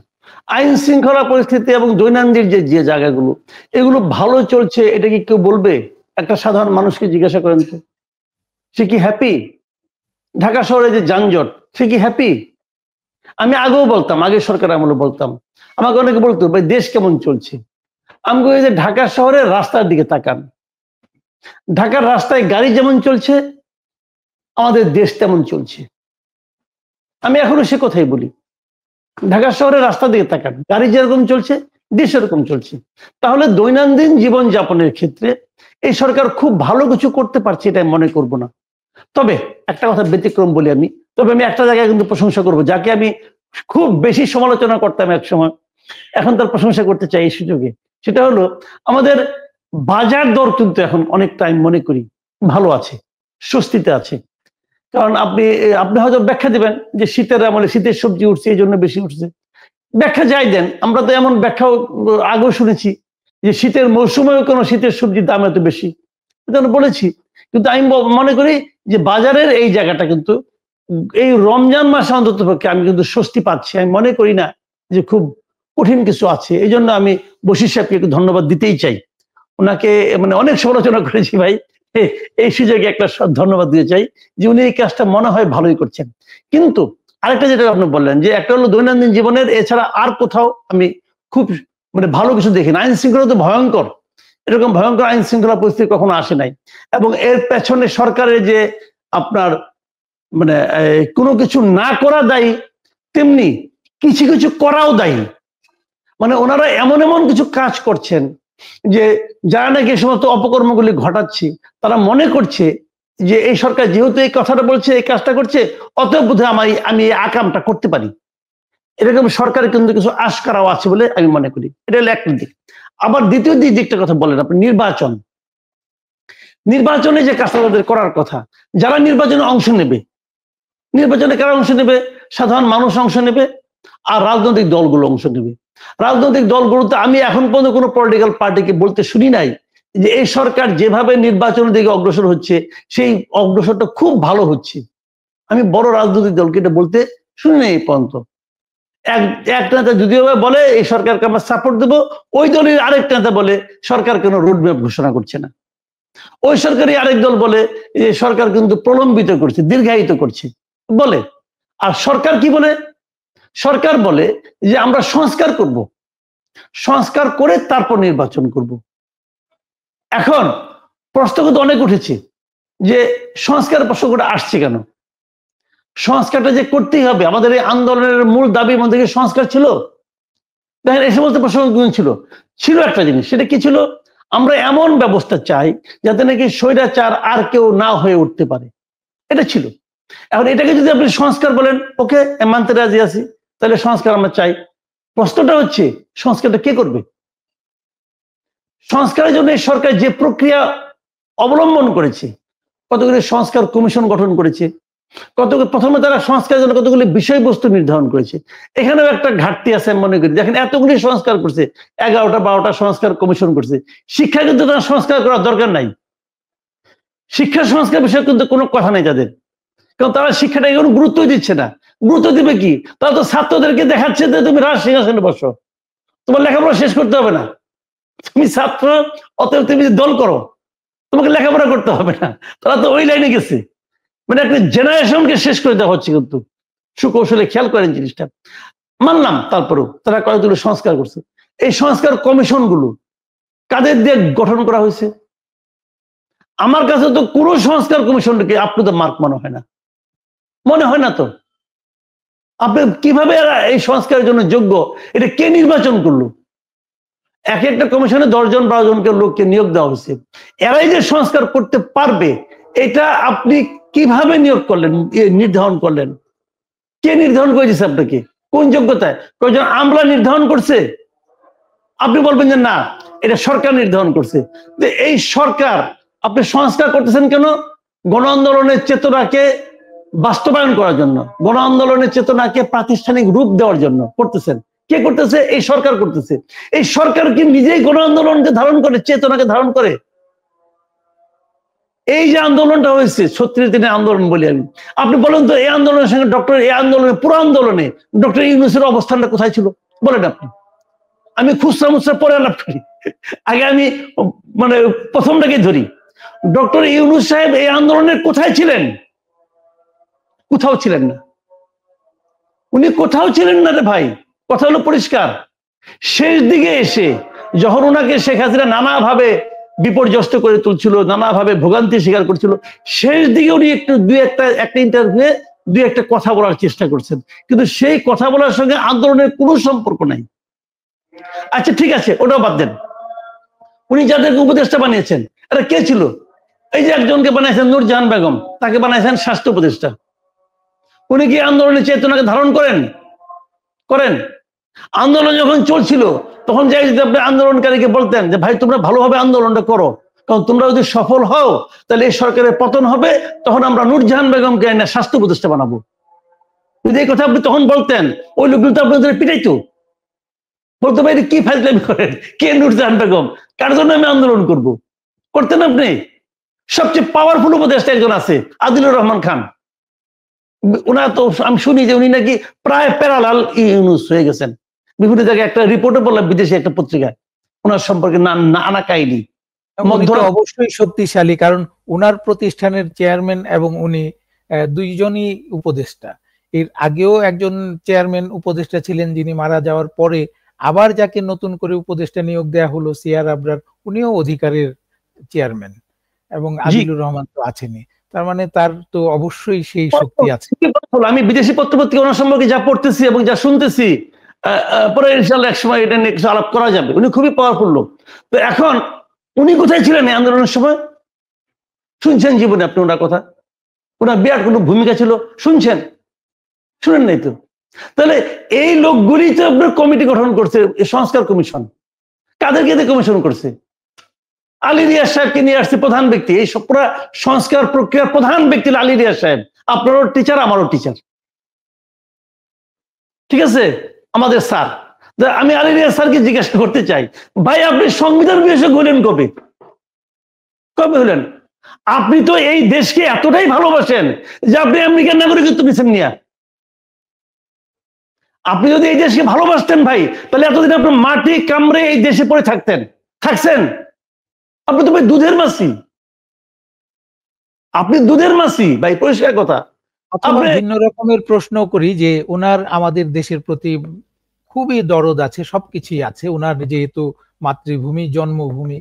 আইন শৃঙ্খলা পরিস্থিতি এবং দৈনন্দিন যে জায়গাগুলো, এগুলো ভালো চলছে, এটা কি কেউ বলবে? একটা সাধারণ মানুষকে জিজ্ঞাসা করেন তো, সে কি হ্যাপি? ঢাকা শহরে যে যানজট, সে কি হ্যাপি? আমি আগেও বলতাম, আগে সরকার আমলে বলতাম, আমাকে অনেকে বলতো ভাই দেশ কেমন চলছে। আমি বলি যে ঢাকা শহরের রাস্তার দিকে তাকান, ঢাকার রাস্তায় গাড়ি যেমন চলছে, আমাদের দেশ তেমন চলছে। আমি এখনো সে কথাই বলি, ঢাকা শহরের রাস্তার দিকে তাকান, গাড়ি যেরকম চলছে, দেশ এরকম চলছে। তাহলে দৈনন্দিন জীবন যাপনের ক্ষেত্রে এই সরকার খুব ভালো কিছু করতে পারছে, এটা মনে করব না। তবে একটা কথা ব্যতিক্রম বলি আমি, তবে আমি একটা জায়গায় কিন্তু প্রশংসা করব, যাকে আমি খুব বেশি সমালোচনা করতাম এক সময়, এখন তার প্রশংসা করতে চাই এই সুযোগে। সেটা হলো আমাদের বাজার দর কিন্তু এখন অনেকটা আমি মনে করি ভালো আছে, স্বস্তিতে আছে। কারণ আপনি হয়তো ব্যাখ্যা দিবেন যে শীতের আমলে শীতের সবজি উঠছে, এই জন্য বেশি উঠছে। ব্যাখ্যা যাই দেন, আমরা তো এমন ব্যাখ্যাও আগেও শুনেছি যে শীতের মৌসুমেও কোনো শীতের সবজির দাম এত বেশি, বলেছি। কিন্তু আমি মনে করি যে বাজারের এই জায়গাটা কিন্তু এই রমজান মাসে অন্তত পক্ষে আমি কিন্তু স্বস্তি পাচ্ছি, আমি মনে করি না যে খুব কঠিন কিছু আছে। এই জন্য আমি বশির সাহেবকে একটু ধন্যবাদ দিতেই চাই। ওনাকে মানে অনেক সমালোচনা করেছি ভাই, এই সুযোগে একটা ধন্যবাদ দিতে চাই যে উনি এই কাজটা মনে হয় ভালোই করছেন। কিন্তু আরেকটা যেটা আপনি বললেন যে একটা হলো দৈনন্দিন জীবনের, এছাড়া আর কোথাও আমি খুব মানে ভালো কিছু দেখি না। আইন শৃঙ্খলা তো ভয়ঙ্কর, এরকম ভয়ঙ্কর আইন শৃঙ্খলা পরিস্থিতি কখনো আসে নাই। এবং এর পেছনে সরকারের যে আপনার মানে কোনো কিছু না করা দায়ী, তেমনি কিছু কিছু করাও দায়ী। মানে ওনারা এমন এমন কিছু কাজ করছেন যে যারা নাকি এই সমস্ত অপকর্মগুলি ঘটাচ্ছে, তারা মনে করছে যে এই সরকার যেহেতু এই কথাটা বলছে, এই কাজটা করছে, অতএব বোধহয় আমি এই আকামটা করতে পারি। এরকম সরকারের কিন্তু কিছু আশকারাও আছে বলে আমি মনে করি। এটা হলো একটা দিক। আবার দ্বিতীয় দিকটা কথা বলেন আপনি, নির্বাচনে যে কাজটা তাদের করার কথা, যারা নির্বাচনে অংশ নেবে, নির্বাচনে কারা অংশ নেবে? সাধারণ মানুষ অংশ নেবে, আর রাজনৈতিক দলগুলো অংশ নেবে। রাজনৈতিক দলগুলোতে আমি এখন পর্যন্ত কোনো পলিটিক্যাল পার্টিকে বলতে শুনি নাই যে এই সরকার যেভাবে নির্বাচনের দিকে অগ্রসর হচ্ছে, সেই অগ্রসরটা খুব ভালো হচ্ছে। আমি বড় রাজনৈতিক দলকে এটা বলতে শুনি নাই এই পর্যন্ত। এক নেতা যদিও বলে এই সরকারকে আমরা সাপোর্ট দেবো, ওই দলের আরেক নেতা বলে সরকার কোনো রোডম্যাপ ঘোষণা করছে না। ওই সরকারি আরেক দল বলে যে সরকার কিন্তু প্রলম্বিত করছে, দীর্ঘায়িত করছে বলে। আর সরকার কি বলে? সরকার বলে যে আমরা সংস্কার করব, সংস্কার করে তারপর নির্বাচন করব। এখন প্রশ্ন কিন্তু অনেক উঠেছে যে সংস্কার প্রসঙ্গটা আসছে কেন? সংস্কারটা যে করতেই হবে, আমাদের এই আন্দোলনের মূল দাবির মধ্যে সংস্কার ছিল। দেখেন এই সমস্ত প্রসঙ্গ ছিল একটা জিনিস, সেটা কি ছিল? আমরা এমন ব্যবস্থা চাই যাতে নাকি স্বৈরাচার আর কেউ না হয়ে উঠতে পারে, এটা ছিল। এখন এটাকে যদি আপনি সংস্কার বলেন, ওকে মানতে রাজি আছি, তাহলে সংস্কার আমরা চাই। প্রশ্নটা হচ্ছে সংস্কারটা কে করবে? সংস্কারের জন্য এই সরকার যে প্রক্রিয়া অবলম্বন করেছে, কতগুলি সংস্কার কমিশন গঠন করেছে, প্রথমে তারা সংস্কারের জন্য কতগুলি বিষয়বস্তু নির্ধারণ করেছে। এখানেও একটা ঘাটতি আছে আমি মনে করি। দেখেন এতগুলি সংস্কার করছে, 11টা 12টা সংস্কার কমিশন করছে, শিক্ষা কিন্তু তারা সংস্কার করার দরকার নাই। শিক্ষা সংস্কার বিষয়ে কিন্তু কোনো কথা নেই তাদের, কারণ তারা শিক্ষাটাকে কোনো গুরুত্বই দিচ্ছে না। গুরুত্ব দিবে কি? তারা তো ছাত্রদেরকে দেখাচ্ছে যে তুমি রাজ সিংহাসনে বসো, তোমার লেখাপড়া শেষ করতে হবে না, তুমি ছাত্র, অতএব তুমি দল করো, তোমাকে লেখাপড়া করতে হবে না। তারা তো ওই লাইনে গেছে, মানে একটা জেনারেশনকে শেষ করে দেওয়া হচ্ছে। কিন্তু সুকৌশলে খেয়াল করেন জিনিসটা। মানলাম তারপরেও তারা কয়েকগুলো সংস্কার করছে। এই সংস্কার কমিশন গুলো কাদের দিয়ে গঠন করা হয়েছে? আমার কাছে তো কোনো সংস্কার কমিশনকে আপনি তো মার্ক মনে হয় না, মনে হয় না। তো আপনি কিভাবে এই সংস্কারের জন্য যোগ্য, এটা কে নির্বাচন করলো? এক একটা কমিশনে 10 জন 12 জনকে লোককে নিয়োগ দেওয়া হয়েছে। এরাই যে সংস্কার করতে পারবে, এটা আপনি কিভাবে নিয়োগ করলেন, নির্ধারণ করলেন? কে নির্ধারণ করে দিচ্ছে আপনাকে? কোন যোগ্যতায়? কয়েকজন আমলা নির্ধারণ করছে? আপনি বলবেন যে না, এটা সরকার নির্ধারণ করছে। এই সরকার আপনি সংস্কার করতেছেন কেন? গণ আন্দোলনের চেতনাকে বাস্তবায়ন করার জন্য, গণ আন্দোলনের চেতনাকে প্রাতিষ্ঠানিক রূপ দেওয়ার জন্য করতেছেন। কে করতেছে? এই সরকার করতেছে। এই সরকার কি নিজেই গণ আন্দোলনকে ধারণ করে, চেতনাকে ধারণ করে? এই যে আন্দোলনটা হয়েছে 36 দিনের আন্দোলন বলি আমি, আপনি বলেন তো এই আন্দোলনের সঙ্গে এই আন্দোলনে, পুরো আন্দোলনে ডক্টর ইউনূসের অবস্থানটা কোথায় ছিল বলেন আপনি? আমি খুচরা মুচরা পরে আলাপ করি, আগে আমি মানে প্রথমটাকে ধরি। ডক্টর ইউনূস সাহেব এই আন্দোলনের কোথায় ছিলেন? কোথাও ছিলেন না। উনি কোথাও ছিলেন না রে ভাই, কথা হলো পরিষ্কার। শেষ দিকে এসে যখন ওনাকে শেখ হাসিনা নানাভাবে বিপর্যস্ত করে তুলছিল, নানাভাবে ভোগান্তি স্বীকার করছিল, শেষ দিকে উনি একটু একটা ইন্টারভিউয়ে 2-1টা কথা বলার চেষ্টা করছেন, কিন্তু সেই কথা বলার সঙ্গে আন্দোলনের কোনো সম্পর্ক নাই। আচ্ছা ঠিক আছে, ওটাও বাদ দেন। উনি যাদেরকে উপদেষ্টা বানিয়েছেন এটা কে ছিল? এই যে একজনকে বানাইছেন নূরজাহান বেগম, তাকে বানাইছেন স্বাস্থ্য উপদেষ্টা। উনি কি আন্দোলনের চেতনাকে ধারণ করেন? আন্দোলন যখন চলছিল তখন যাই যদি আপনি আন্দোলনকারীকে বলতেন যে ভাই তোমরা ভালোভাবে আন্দোলনটা করো, কারণ তোমরা যদি সফল হও তাহলে এই সরকারের পতন হবে, তখন আমরা নূরজাহান বেগমকে এনে স্বাস্থ্য উপদেষ্টা বানাবো। যদি এই কথা আপনি তখন বলতেন, ওই লোকগুলো তো আপনাদের পিটাইতো, বলতে পারি কি ফাজলামি করেন, কে নূরজাহান বেগম, কার জন্য আমি আন্দোলন করব? করতেন আপনি? সবচেয়ে পাওয়ারফুল উপদেষ্টা একজন আছে, আদিলুর রহমান খান। ওনার তো আমি শুনি যে উনি নাকি প্রায় প্যারালাল ইউনূস হয়ে গেছেন। বিভিন্ন জায়গায় একটা রিপোর্টে বললাম, বিদেশি একটা পত্রিকায় ওনার সম্পর্কে আনা কাহিনী। উনি তো অবশ্যই শক্তিশালী, কারণ উনার প্রতিষ্ঠানের চেয়ারম্যান এবং উনি দুইজনই উপদেষ্টা। এর আগেও একজন চেয়ারম্যান উপদেষ্টা ছিলেন যিনি মারা যাওয়ার পরে আবার যাকে নতুন করে উপদেষ্টা নিয়োগ দেওয়া হলো সিআর আবরার, উনিও অধিকারের চেয়ারম্যান, এবং আদিলুর রহমান তো আছেনই। তার মানে তার তো অবশ্যই সেই শক্তি আছে। আমি বিদেশি পত্রপত্রিকা ওনার সম্পর্কে যা পড়তেছি এবং যা শুনতেছি, পরে ইনশাআল্লাহ একসময় এটা নিয়ে কিছু আলাপ করা যাবে। উনি খুবই পাওয়ারফুল লোক। তো এখন উনি কোথায় ছিলেন এই আন্দোলনের সময়? শুনছেন জীবনে আপনি ওনার কথা? ওনার বিরাট কোনো ভূমিকা ছিল, শুনছেন? শুনেন নাই তো। তাহলে এই লোকগুলি তো আপনার কমিটি গঠন করছে, সংস্কার কমিশন। কাদেরকে দিয়ে কমিশন করছে? আলী রিয়াজ সাহেবকে নিয়ে আসছে প্রধান ব্যক্তি। এই সব পুরো সংস্কার প্রক্রিয়ার প্রধান ব্যক্তি আলী রিয়াজ সাহেব। আপনারও টিচার, আমারও টিচার, ঠিক আছে, আমাদের স্যার। আমি আলী রিয়াজ স্যারকে জিজ্ঞাসা করতে চাই, ভাই আপনি সংবিধান বিশেষজ্ঞ হলেন কবে? কবে হলেন? আপনি তো এই দেশকে এতটাই ভালোবাসেন যে আপনি আমেরিকার নাগরিকত্ব নিচ্ছেন নিয়া। আপনি যদি এই দেশকে ভালোবাসতেন ভাই, তাহলে এতদিন আপনি মাটি কামড়ে এই দেশে পড়ে থাকছেন। আপনি তো ভাই দুধের মাছি, আপনি দুধের মাছি ভাই, পরিষ্কার কথা। ভিন্ন রকমের প্রশ্ন করি যে ওনার আমাদের দেশের প্রতি খুবই দরদ আছে, সবকিছুই আছে ওনার, যেহেতু মাতৃভূমি, জন্মভূমি।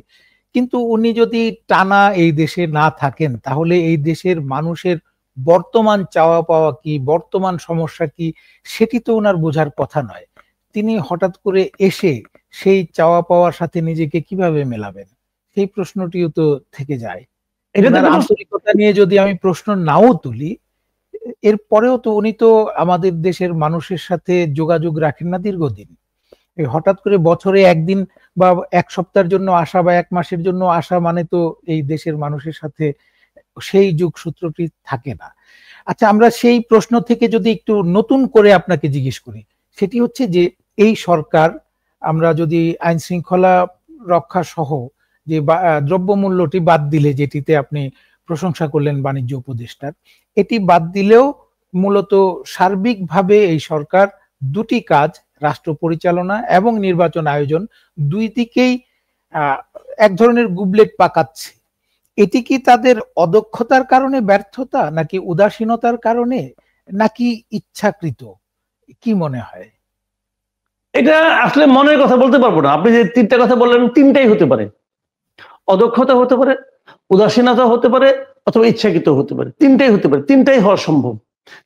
কিন্তু উনি যদি টানা এই দেশে না থাকেন, তাহলে এই দেশের মানুষের বর্তমান চাওয়া পাওয়া কি, বর্তমান সমস্যা কি, সেটি তো ওনার বোঝার কথা নয়। তিনি হঠাৎ করে এসে সেই চাওয়া পাওয়ার সাথে নিজেকে কিভাবে মেলাবেন, সেই প্রশ্নটিও তো থেকে যায়। এটার আন্তরিকতা নিয়ে যদি আমি প্রশ্ন নাও তুলি, এরপরেও তো উনি তো আমাদের দেশের মানুষের সাথে যোগাযোগ রাখেন না দীর্ঘদিন। হঠাৎ করে বছরে একদিন বা এক সপ্তাহের জন্য আসা বা এক মাসের জন্য আসা মানে তো এই দেশের মানুষের সাথে সেই যোগসূত্রটি থাকে না। আচ্ছা, আমরা সেই প্রশ্ন থেকে যদি একটু নতুন করে আপনাকে জিজ্ঞেস করি, সেটি হচ্ছে যে এই সরকার, আমরা যদি আইন শৃঙ্খলা রক্ষা সহ যে দ্রব্যমূল্যটি বাদ দিলে, যেটিতে আপনি প্রশংসা করলেন বাণিজ্য উপদেষ্টার, এটি বাদ দিলেও মূলত সার্বিকভাবে এই সরকার দুটি কাজ, রাষ্ট্র পরিচালনা এবং নির্বাচন আয়োজন, দুই দিকেই এক ধরনের গুবলেট পাকাচ্ছে। এটি কি তাদের অদক্ষতার কারণে ব্যর্থতা, নাকি উদাসীনতার কারণে, নাকি ইচ্ছাকৃত? কি মনে হয়? এটা আসলে মনের কথা বলতে পারবো না। আপনি যে তিনটা কথা বললেন, তিনটাই হতে পারে। অদক্ষতা হতে পারে, উদাসীনতা হতে পারে, অথবা ইচ্ছাকৃত হতে পারে। তিনটাই হতে পারে, তিনটাই হওয়া সম্ভব।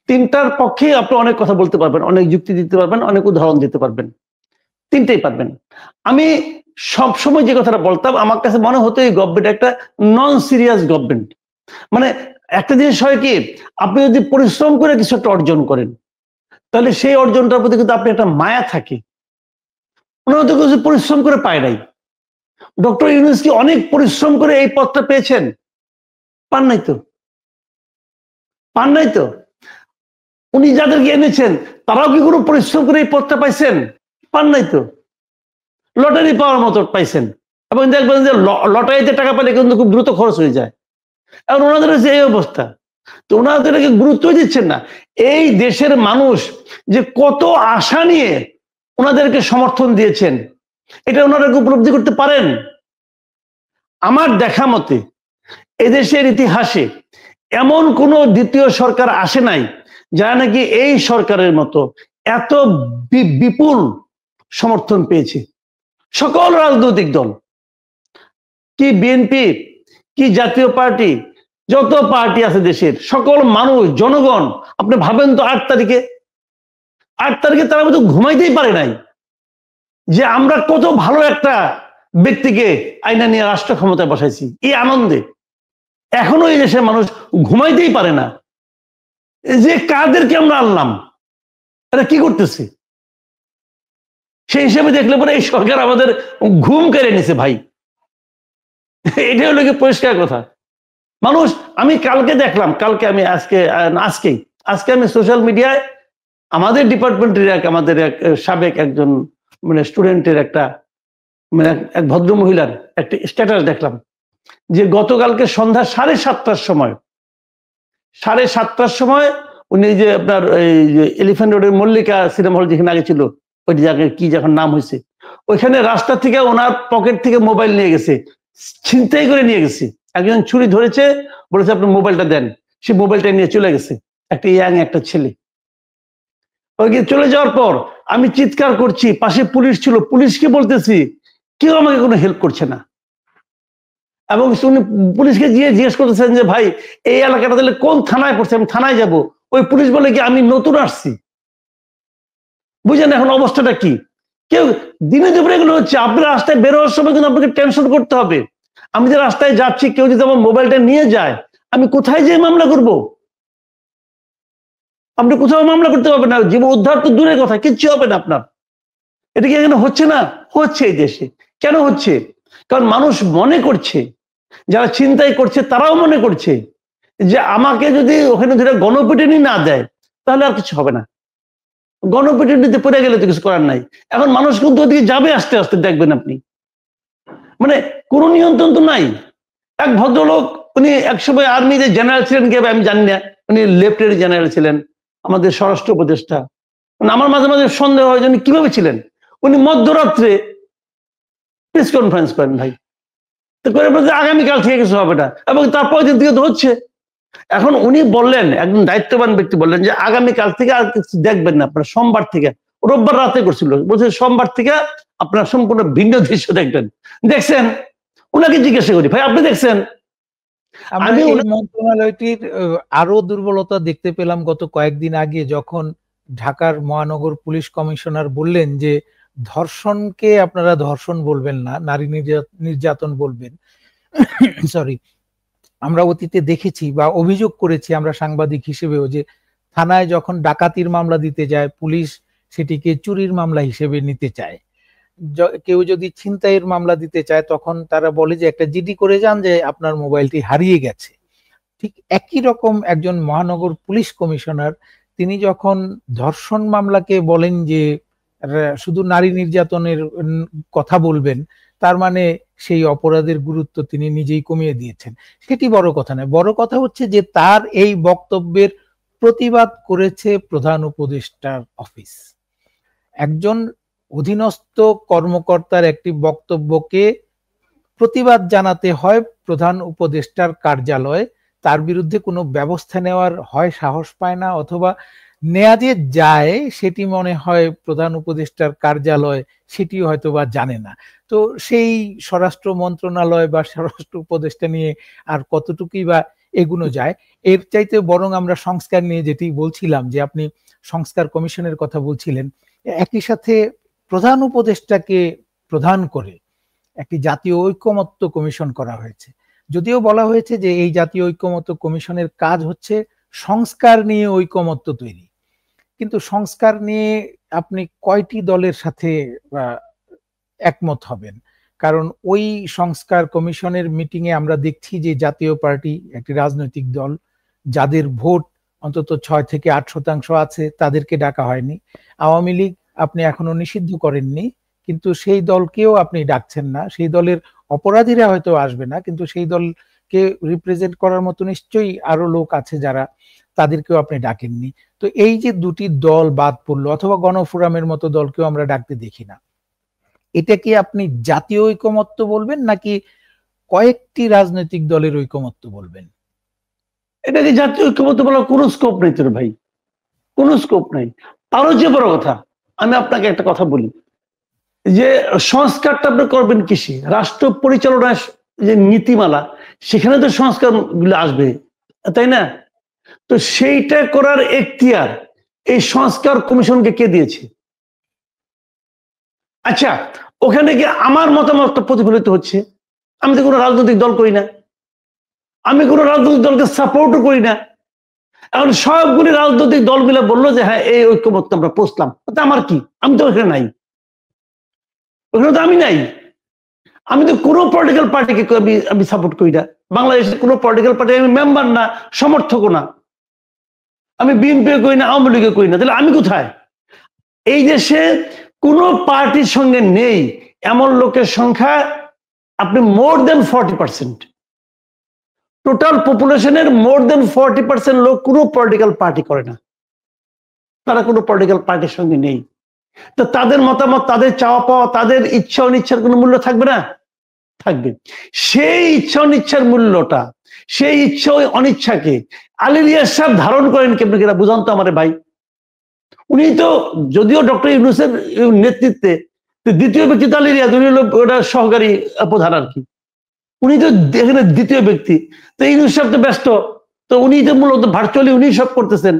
তিনটার পক্ষে আপনি অনেক কথা বলতে পারবেন, অনেক যুক্তি দিতে পারবেন, অনেক উদাহরণ দিতে পারবেন, তিনটাই পারবেন। আমি সবসময় যে কথাটা বলতাম, আমার কাছে মনে হতো এই গভর্নমেন্ট একটা নন সিরিয়াস গভর্নমেন্ট। মানে একটা জিনিস হয় কি, আপনি যদি পরিশ্রম করে কিছু একটা অর্জন করেন, তাহলে সেই অর্জনটার প্রতি কিন্তু আপনি একটা মায়া থাকে। ওনারা তো কিছু পরিশ্রম করে পায় নাই। ডক্টর ইউনূস কি অনেক পরিশ্রম করে এই পদটা পেয়েছেন? পান নাই তো, পান নাই তো। উনি যাদেরকে এনেছেন তারাও কি কোনো পরিশ্রম করে এই পদটা পাইছেন? পান নাই তো। লটারি পাওয়ার মতো পাইছেন, এবং দেখবেন যে লটারিতে টাকা পেলে কিন্তু খুব দ্রুত খরচ হয়ে যায়। এখন ওনাদের হচ্ছে এই অবস্থা, তো ওনারা তো এটাকে গুরুত্ব দিচ্ছেন না। এই দেশের মানুষ যে কত আশা নিয়ে ওনাদেরকে সমর্থন দিয়েছেন, এটা ওনারা উপলব্ধি করতে পারেন? আমার দেখা মতে এদেশের ইতিহাসে এমন কোন দ্বিতীয় সরকার আসে নাই যারা নাকি এই সরকারের মতো এত বিপুল সমর্থন পেয়েছে। সকল রাজনৈতিক দল, কি বিএনপি, কি জাতীয় পার্টি, যত পার্টি আছে দেশের, সকল মানুষ, জনগণ, আপনি ভাবেন তো 8 তারিখে তারা কিন্তু ঘুমাইতেই পারে নাই যে আমরা কত ভালো একটা ব্যক্তিকে আইনা নিয়ে রাষ্ট্র ক্ষমতায় বসাইছি। এই আনন্দে এখনো এই দেশের মানুষ ঘুমাইতেই পারে না যে কাদেরকে আমরা আনলাম, এটা কি করতেছে। সেই হিসেবে দেখলে পরে এই সরকার আমাদের ঘুম কেড়ে নিছে ভাই। এটা হলো কি পরিষ্কার কথা। মানুষ, আমি কালকে দেখলাম, আজকে আমি সোশ্যাল মিডিয়ায় আমাদের ডিপার্টমেন্টের আমাদের এক সাবেক একজন মানে স্টুডেন্টের একটা মানে এক ভদ্র মহিলার একটা স্ট্যাটাস দেখলাম যে গতকালকে সন্ধ্যা 7:30টার সময় উনি যে আপনার এই যে এলিফ্যান্ট রোডের মল্লিকা সিনেমা হল যেখানে আগে ছিল, ওই জায়গায় কি যখন নাম হয়েছে, ওইখানে রাস্তা থেকে ওনার পকেট থেকে মোবাইল নিয়ে গেছে, ছিনতাই করে নিয়ে গেছি। একজন চুরি ধরেছে, বলেছে আপনি মোবাইলটা দেন, সে মোবাইলটা নিয়ে চলে গেছে, একটা ইয়াং একটা ছেলে। ওই চলে যাওয়ার পর আমি চিৎকার করছি, পাশে পুলিশ ছিল, পুলিশকে বলতেছি, কেউ আমাকে কোনো হেল্প করছে না। এবং উনি পুলিশকে গিয়ে জিজ্ঞেস করতেছেন যে ভাই এই এলাকাটা তাহলে কোন থানায় পড়ছে, আমি থানায় যাব। ওই পুলিশ বলে কি আমি নতুন আসছি। বুঝেন এখন অবস্থাটা কি? কেউ দিনে দুপুরে এগুলো হচ্ছে। আপনার রাস্তায় বের হওয়ার সময় কিন্তু আপনাকে টেনশন করতে হবে। আমি যে রাস্তায় যাচ্ছি, কেউ যদি আমার মোবাইলটা নিয়ে যায়, আমি কোথায় যেয়ে মামলা করব? আপনি কোথাও মামলা করতে পারবেন না, জীবন উদ্ধার তো দূরের কথা, কিচ্ছু হবে না আপনার। এটা কি এখানে হচ্ছে না? হচ্ছে এই দেশে। কেন হচ্ছে? কারণ মানুষ মনে করছে, যারা ছিনতাই করছে তারাও মনে করছে যে আমাকে যদি ওখানে ধরে গণপিটুনি না দেয় তাহলে আর কিছু হবে না। গণপিটুনিতে পড়ে গেলে তো কিছু করার নাই। এখন মানুষ কিন্তু ওদিকে যাবে আস্তে আস্তে, দেখবেন আপনি। মানে কোনো নিয়ন্ত্রণ তো নাই। এক ভদ্রলোক, উনি একসময় আর্মিতে জেনারেল ছিলেন, কি আমি জানি না, উনি লেফটেন্যান্ট জেনারেল ছিলেন, আমাদের স্বরাষ্ট্র উপদেষ্টা। আমার মাঝে মাঝে সন্দেহ হয় যে উনি কিভাবে ছিলেন। উনি মধ্যরাত্রে প্রেস কনফারেন্স করেন ভাই, তো করে বলতে আগামীকাল থেকে কিছু হবে না, এবং তারপর দিন থেকে তো হচ্ছে। এখন উনি বললেন, একজন দায়িত্ববান ব্যক্তি বললেন যে আগামীকাল থেকে আর কিছু দেখবেন না আপনারা, সোমবার থেকে। রোববার রাতে করছিল, বলছে সোমবার থেকে আপনারা সম্পূর্ণ ভিন্ন দৃশ্য দেখবেন। দেখছেন? ওনাকে জিজ্ঞাসা করি, ভাই আপনি দেখছেন? আমি এই মন্ত্রণালয়টির আরো দুর্বলতা দেখতে পেলাম গত কয়েকদিন আগে, যখন ঢাকার মহানগর পুলিশ কমিশনার বললেন যে ধর্ষণকে আপনারা ধর্ষণ বলবেন না, নারী নির্যাতন বলবেন। সরি, আমরা অতীতে দেখেছি বা অভিযোগ করেছি আমরা সাংবাদিক হিসেবেও, যে থানায় যখন ডাকাতির মামলা দিতে যায়, পুলিশ সেটিকে চুরির মামলা হিসেবে নিতে চায়। কেউ যদি ছিনতাইয়ের মামলা দিতে চায়, তখন তারা বলে যে একটা জিডি করে যান যে আপনার মোবাইলটি হারিয়ে গেছে। ঠিক একই রকম একজন মহানগর পুলিশ কমিশনার, তিনি যখন ধর্ষণ মামলাকে বলেন যে শুধু নারী নির্যাতনের কথা বলবেন, তার মানে সেই অপরাধের গুরুত্ব তিনি নিজেই কমিয়ে দিয়েছেন। সেটি বড় কথা নয়, বড় কথা হচ্ছে যে তার এই বক্তব্যের প্রতিবাদ করেছে প্রধান উপদেষ্টার অফিস। একজন অধীনস্থ কর্মকর্তার একটি বক্তব্যকে প্রতিবাদ জানাতে হয় প্রধান উপদেষ্টার কার্যালয়, তার বিরুদ্ধে কোনো ব্যবস্থা নেওয়ার হয় সাহস পায় না, অথবা নেওয়া যে যায় সেটি মনে হয় প্রধান উপদেষ্টার কার্যালয় সেটিও হয়তো বা জানে না। তো সেই স্বরাষ্ট্র মন্ত্রণালয় বা স্বরাষ্ট্র উপদেষ্টা নিয়ে আর কতটুকুই বা এগুনো যায়। এর চাইতে বরং আমরা সংস্কার নিয়ে যেটি বলছিলাম, যে আপনি সংস্কার কমিশনের কথা বলছিলেন, একই সাথে প্রধান উপদেষ্টাকে প্রধান করে একটি জাতীয় ঐকমত্য কমিশন করা হয়েছে। যদিও বলা হয়েছে যে এই জাতীয় ঐকমত্য কমিশনের কাজ হচ্ছে সংস্কার নিয়ে ঐকমত্য তৈরি, কিন্তু সংস্কার নিয়ে আপনি কয়টি দলের সাথে একমত হবেন? কারণ ওই সংস্কার কমিশনের মিটিং এ আমরা দেখছি যে জাতীয় পার্টি, একটি রাজনৈতিক দল যাদের ভোট অন্তত 6 থেকে 8% আছে, তাদেরকে ডাকা হয়নি। আওয়ামী লীগ আপনি এখনো নিষিদ্ধ করেননি, কিন্তু সেই দলকেও আপনি ডাকছেন না। সেই দলের অপরাধীরা হয়তো আসবে না, কিন্তু সেই দলকে রিপ্রেজেন্ট করার মতো নিশ্চয়ই আরো লোক আছে যারা, তাদেরকেও আপনি ডাকেননি। তো এই যে দুটি দল বাদ পড়লো, অথবা গণফোরামের মতো দলকেও আমরা ডাকতে দেখি না, এটা কি আপনি জাতীয় ঐকমত্য বলবেন নাকি কয়েকটি রাজনৈতিক দলের ঐকমত্য বলবেন? এটাকে জাতীয় ঐক্যমত্য বলার কোনো স্কোপ নেই তোর ভাই, কোনো স্কোপ নাই। আরো যে বড় কথা, আমি আপনাকে একটা কথা বলি, যে সংস্কারটা আপনি করবেন কিসে? রাষ্ট্র পরিচালনায় যে নীতিমালা, সেখানে তো সংস্কার গুলো আসবে, তাই না? তো সেইটা করার এখতিয়ার এই সংস্কার কমিশনকে কে দিয়েছে? আচ্ছা, ওখানে কি আমার মতামত প্রতিফলিত হচ্ছে? আমি তো কোনো রাজনৈতিক দল করি না, আমি কোনো রাজনৈতিক দলকে সাপোর্টও করি না। এখন সবগুলি রাজনৈতিক দল মিলে বললো যে হ্যাঁ এই ঐক্যমত্য আমরা পৌঁছলাম, আমার কি? আমি তো ওখানে নাই, ওখানে তো আমি নাই। আমি তো কোনো পলিটিক্যাল পার্টিকে আমি সাপোর্ট করি না, বাংলাদেশের কোনো পলিটিক্যাল পার্টি আমি মেম্বার না, সমর্থকও না। আমি বিএনপি করি না, আওয়ামী লীগও করি না, তাহলে আমি কোথায়? এই দেশে কোনো পার্টির সঙ্গে নেই এমন লোকের সংখ্যা আপনি মোর দেন 40%, টোটাল পপুলেশনের মোর দেন 40% লোক কোনো পলিটিক্যাল পার্টি করে না, তারা কোনো পলিটিক্যাল পার্টির সঙ্গে নেই। তো তাদের মতামত, তাদের চাওয়া পাওয়া, তাদের ইচ্ছা অনিচ্ছার কোনো মূল্য থাকবে না? থাকবে। সেই ইচ্ছা অনিচ্ছার মূল্যটা, সেই ইচ্ছা অনিচ্ছাকে আলী রিয়াজ সাহেব ধারণ করেন কেমন কিনা বুঝান তো আমার ভাই। উনি তো যদিও ডক্টর ইউনূসের নেতৃত্বে দ্বিতীয় ব্যক্তি তো আলী রিয়াজ, উনি হলো ওটা সহকারী প্রধান আর কি, উনি তো এখানে দ্বিতীয় ব্যক্তি। তো ইউনূস সাহেব তো ব্যস্ত, তো উনি তো মূলত ভার্চুয়ালি উনি সব করতেছেন।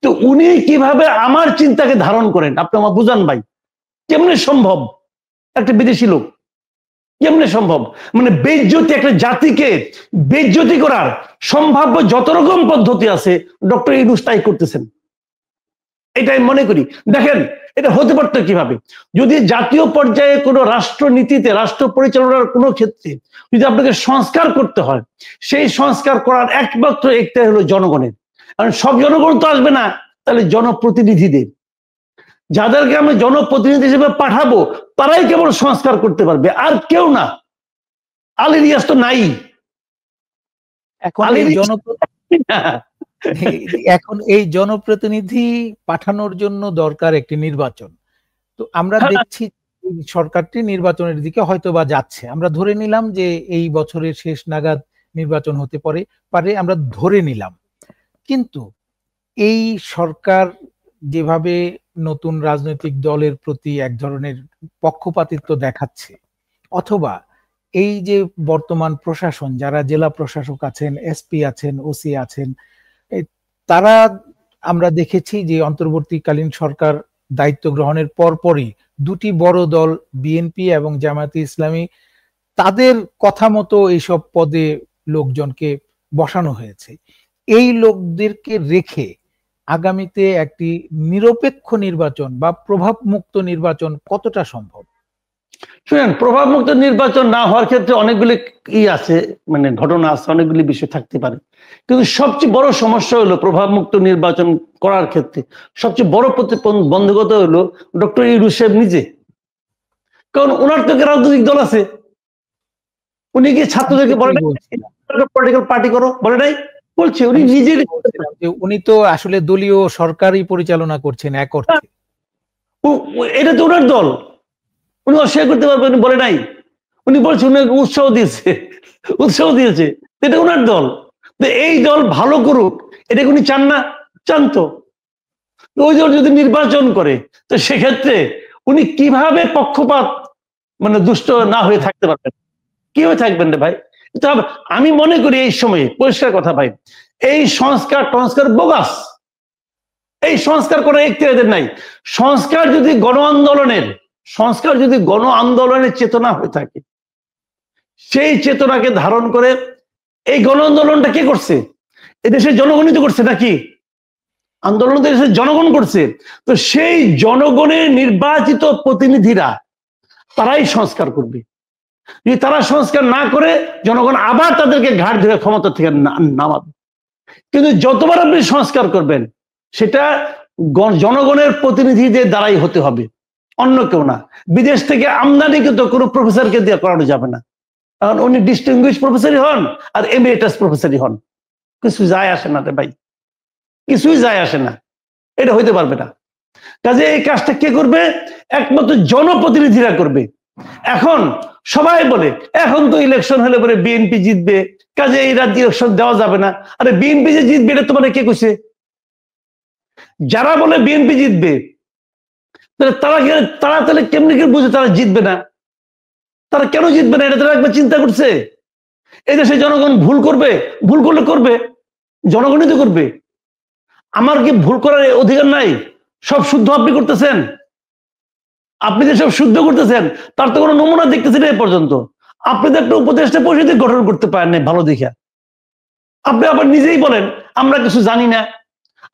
তো উনি কিভাবে আমার চিন্তাকে ধারণ করেন আপনি আমার বুঝান ভাই, কেমনে সম্ভব? একটা বিদেশি লোক কেমনে সম্ভব? মানে বেইজ্জতি, একটা জাতিকে বেইজ্জতি করার সম্ভাব্য যত রকম পদ্ধতি আছে ডক্টর ইউনূস তাই করতেছেন, এটাই মনে করি। দেখেন এটা হতে পারতো কিভাবে, যদি জাতীয় পর্যায়ে কোনো রাষ্ট্রনীতিতে, রাষ্ট্র পরিচালনার কোনো ক্ষেত্রে যদি আপনাকে সংস্কার করতে হয়, সেই সংস্কার করার একমাত্র একটাই হলো জনগণের। কারণ সব জনগণ তো আসবে না, তাহলে জনপ্রতিনিধিদের, যাদেরকে আমি জনপ্রতিনিধি হিসেবে পাঠাবো তারাই কেবল সংস্কার করতে পারবে, আর কেউ না। আলী রিয়াজ তো নাই। এখন এই জনপ্রতিনিধি পাঠানোর জন্য দরকার একটি নির্বাচন। তো আমরা দেখছি সরকারটি নির্বাচনের দিকে হয়তো বা যাচ্ছে, আমরা ধরে নিলাম যে এই বছরের শেষ নাগাদ নির্বাচন হতে পারে, আমরা ধরে নিলাম। কিন্তু এই সরকার যেভাবে নতুন রাজনৈতিক দলের প্রতি এক ধরনের পক্ষপাতিত্ব দেখাচ্ছে, অথবা এই যে বর্তমান প্রশাসন, যারা জেলা প্রশাসক আছেন, এসপি আছেন, ওসি আছেন, তারা আমরা দেখেছি যে অন্তর্বর্তীকালীন সরকার দায়িত্ব গ্রহণের পরপরই দুটি বড় দল বিএনপি এবং জামায়াতে ইসলামী, তাদের কথা মতো এইসব পদে লোকজনকে বসানো হয়েছে। এই লোকদেরকে রেখে আগামীতে একটি নিরপেক্ষ নির্বাচন বা প্রভাব মুক্ত নির্বাচন কতটা সম্ভব? শুনেন, প্রভাব মুক্ত নির্বাচন না হওয়ার ক্ষেত্রে অনেকগুলি আছে, মানে ঘটনা আছে, অনেকগুলি বিষয় থাকতে পারে। কিন্তু সবচেয়ে বড় সমস্যা হলো প্রভাব মুক্ত নির্বাচন করার ক্ষেত্রে সবচেয়ে বড় প্রতিবন্ধকতা হলো ডক্টর ইউনূস সাহেব নিজে। কারণ ওনার তো রাজনৈতিক দল আছে, উনি কি ছাত্রদেরকে বলে পলিটিক্যাল পার্টি করো বলে নাই? বলছে উনি নিজের, উনি তো আসলে দলীয় সরকারই পরিচালনা করছেন এক অর্থে। এটা তো ওনার দল, উনি অস্বীকার করতে পারবেন, বলে নাই। উনি বলছে, উনি উৎসাহ দিয়েছে, এটা ওনার দল। তো এই দল ভালো করুক এটা উনি চান না? চান তো। ওই দল যদি নির্বাচন করে তো সেক্ষেত্রে উনি কিভাবে পক্ষপাত মানে দুষ্ট না হয়ে থাকতে পারবেন? কিভাবে থাকবেন রে ভাই? আমি মনে করি এই সময়ে পরিষ্কার কথা ভাই, এই সংস্কার বোগাস, এই সংস্কার করার এখতিয়ার নাই। সংস্কার যদি গণ আন্দোলনের চেতনা হয়ে থাকে, সেই চেতনাকে ধারণ করে এই গণ আন্দোলনটা কে করছে? এদেশের জনগণই তো করছে নাকি? আন্দোলন তো দেশের জনগণ করছে। তো সেই জনগণের নির্বাচিত প্রতিনিধিরা তারাই সংস্কার করবে। যদি তারা সংস্কার না করে জনগণ আবার তাদেরকে ঘাট ধরে ক্ষমতা থেকে নামাবে। কিন্তু যতবার আপনি সংস্কার করবেন সেটা জনগণের প্রতিনিধিদের দ্বারাই হতে হবে, অন্য কেউ না। বিদেশ থেকে আমদানিকৃত কোনো প্রফেসরকে দিয়ে করানো যাবে না, কারণ উনি ডিস্টিংগুইশ প্রফেসরই হন আর এমিরেটাস প্রফেসরই হন, কিছু যায় আসে না রে ভাই, কিছুই যায় আসে না, এটা হইতে পারবে না। কাজে এই কাজটা কে করবে? একমাত্র জনপ্রতিনিধিরা করবে। এখন সবাই বলে এখন তো ইলেকশন হলে পরে বিএনপি জিতবে, কাজে এই রাজ্যে ইলেকশন দেওয়া যাবে না। আরে বিএনপি যে জিতবে এটা তোমার কে কইছে? যারা বলে বিএনপি জিতবে তারা তাহলে কেমনি করে বুঝে তারা জিতবে না? তারা কেন জিতবে না এটা তারা একবার চিন্তা করছে? এই দেশে জনগণ ভুল করবে, ভুল করলে করবে, জনগণই তো করবে। আমার কি ভুল করার অধিকার নাই? সব শুদ্ধ আপনি করতেছেন, আপনি যে সব শুদ্ধ করতেছেন তার তো কোনো নমুনা দেখতেছেন এই পর্যন্ত। আপনি তো একটা উপদেষ্টা পরিষদ গঠন করতে পারেন না ভালো দেখা। আপনি আবার নিজেই বলেন আমরা কিছু জানি না,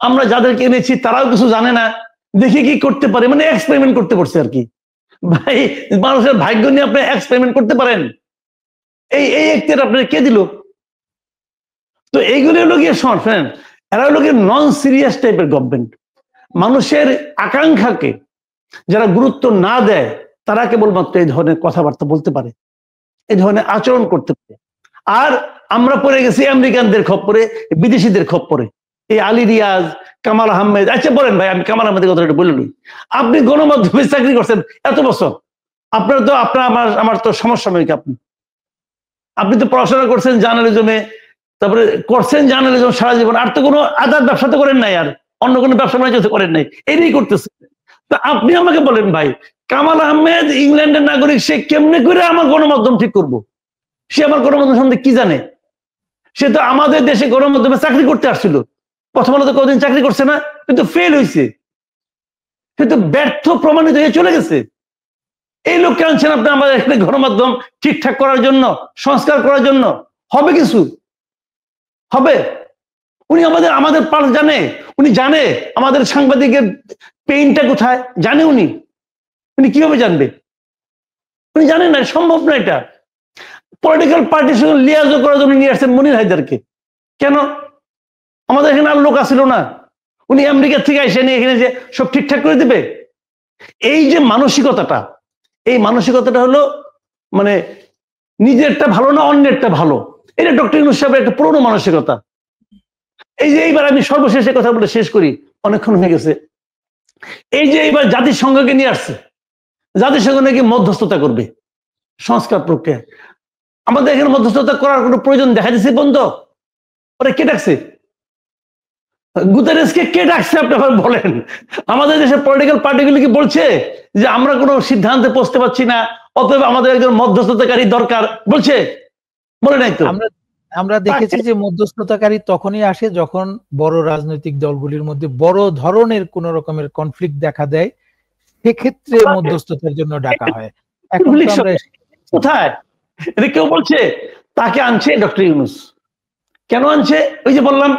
আমরা যাদেরকে এনেছি তারাও কিছু জানে না, দেখি কি করতে পারে, মানে এক্সপেরিমেন্ট করতে পারছে আর কি। ভাই মানুষের ভাগ্য নিয়ে আপনি এক্সপেরিমেন্ট করতে পারেন? এই এখতিয়ার আপনার কে দিল? তো এইগুলি হলো গিয়ে শোনেন, এরা হলো গিয়ে নন সিরিয়াস টাইপের গভর্নমেন্ট। মানুষের আকাঙ্ক্ষাকে যারা গুরুত্ব না দেয় তারা কেবলমাত্র এই ধরনের কথাবার্তা বলতে পারে, এই ধরনের আচরণ করতে পারে। আর আমরা পড়ে গেছি আমেরিকানদের খপ্পরে, বিদেশিদের খপ্পরে। এই আলী রিয়াজ, কামাল আহমেদ, আচ্ছা বলেন ভাই, আমি কামাল আহমেদের কথাটা বলে নিই। আপনি গণমাধ্যমে চাকরি করছেন এত বছর, আপনার তো আমার তো সমসাময়িক, আপনি আপনি তো পড়াশোনা করছেন জার্নালিজমে, তারপরে করছেন জার্নালিজম সারা জীবন, আর তো কোনো আদার ব্যবসা তো করেন নাই, আর অন্য কোনো ব্যবসা বাণিজ্য করেন নাই, এটাই করতেছেন। তা আপনি আমাকে বলেন ভাই, কামাল আহমেদ ইংল্যান্ডের নাগরিক, সে কেমনে করে আমার গণমাধ্যম ঠিক করবো? সে আমার গণমাধ্যম সম্বন্ধে কি জানে? সে তো আমাদের দেশে গণমাধ্যমে চাকরি করতে আসছিল, প্রথম আলোতে কতদিন চাকরি করছে না, কিন্তু ফেল হয়েছে, সে তো ব্যর্থ প্রমাণিত হয়ে চলে গেছে। এই লোককে আনছেন আপনি আমাদের এখানে গণমাধ্যম ঠিকঠাক করার জন্য, সংস্কার করার জন্য? হবে কিছু? হবে? উনি আমাদের পাল্স জানে, উনি জানে আমাদের সাংবাদিকের পেইনটা কোথায়, জানে উনি। উনি কিভাবে জানবে? উনি জানেন না, সম্ভব না এটা। পলিটিক্যাল পার্টির সঙ্গে লিয়াজও করার জন্য নিয়ে আসছেন মনির হায়দারকে। কেন? আমাদের এখানে আর লোক আসছিল না? উনি আমেরিকা থেকে এসে নিয়ে এখানে যে সব ঠিকঠাক করে দিবে? এই যে মানসিকতাটা, এই মানসিকতাটা হলো মানে নিজেরটা ভালো না অন্যেরটা ভালো, এটা ডক্টর ইউনূস সাহেবের একটা পুরনো মানসিকতা। এই যে এইবার আমি সর্বশেষে কথা বলে শেষ করি, অনেকক্ষণ হয়ে গেছে। এই যে এইবার জাতিসংঘকে নিয়ে আসছে, জাতিসংঘ নাকি মধ্যস্থতা করবে সংস্কার প্রক্রিয়া। আমাদের এখানে মধ্যস্থতা করার কোনো প্রয়োজন দেখা দিচ্ছে বন্ধ? ওরা কে ডাকছে? গুতেরেসকে কে ডাকছে আপনি বলেন? আমাদের দেশের পলিটিক্যাল পার্টিগুলি কি বলছে যে আমরা কোনো সিদ্ধান্তে পৌঁছতে পারছি না, অতএব আমাদের একজন মধ্যস্থতাকারী দরকার? বলছে? বলে নাই তো। আমরা দেখেছি যে মধ্যস্থতাকারী তখনই আসে যখন বড় রাজনৈতিক দলগুলির মধ্যে বড় ধরনের কোন রকমের কনফ্লিক্ট দেখা দেয়, সেক্ষেত্রে মধ্যস্থতার জন্য ডাকা হয়। এখন কোথায় এটা কেউ বলছে? তাকে আনছে ডক্টর ইউনূস। কেন আনছে? ওই যে বললাম,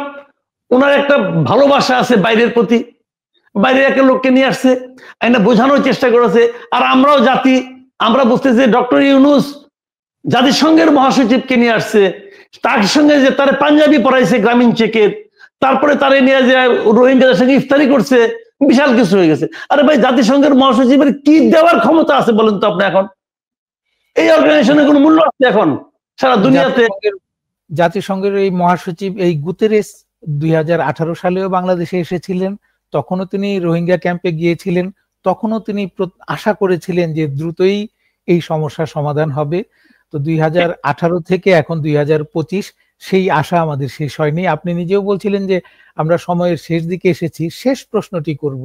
ওনার একটা ভালোবাসা আছে বাইরের প্রতি, বাইরের একটা লোককে নিয়ে আসছে, আইনা বোঝানোর চেষ্টা করেছে। আর আমরাও জাতি, আমরা বুঝতেছি ডক্টর ইউনূস জাতিসংঘের মহাসচিবকে নিয়ে আসছে, তার সঙ্গে যে তার পাঞ্জাবি পড়াইছে গ্রামীণ চেকের, তারপরে তারে নিয়ে যে রোহিঙ্গাদের সঙ্গে ইফতারি করছে, বিশাল কিছু হয়ে গেছে। আরে ভাই, জাতিসংঘের মহাসচিবের কি দেওয়ার ক্ষমতা আছে বলেন তো আপনি? এখন এই অর্গানাইজেশনের কোনো মূল্য আছে এখন সারা দুনিয়াতে? জাতিসংঘের এই মহাসচিব এই গুতেরেস 2018 সালেও বাংলাদেশে এসেছিলেন, তখনও তিনি রোহিঙ্গা ক্যাম্পে গিয়েছিলেন, তখনও তিনি আশা করেছিলেন যে দ্রুতই এই সমস্যার সমাধান হবে। তো 2018 থেকে এখন 2025, সেই আশা আমাদের শেষ হয়নি। আপনি নিজেও বলছিলেন যে আমরা সময়ের শেষ দিকে এসেছি। শেষ প্রশ্নটি করব,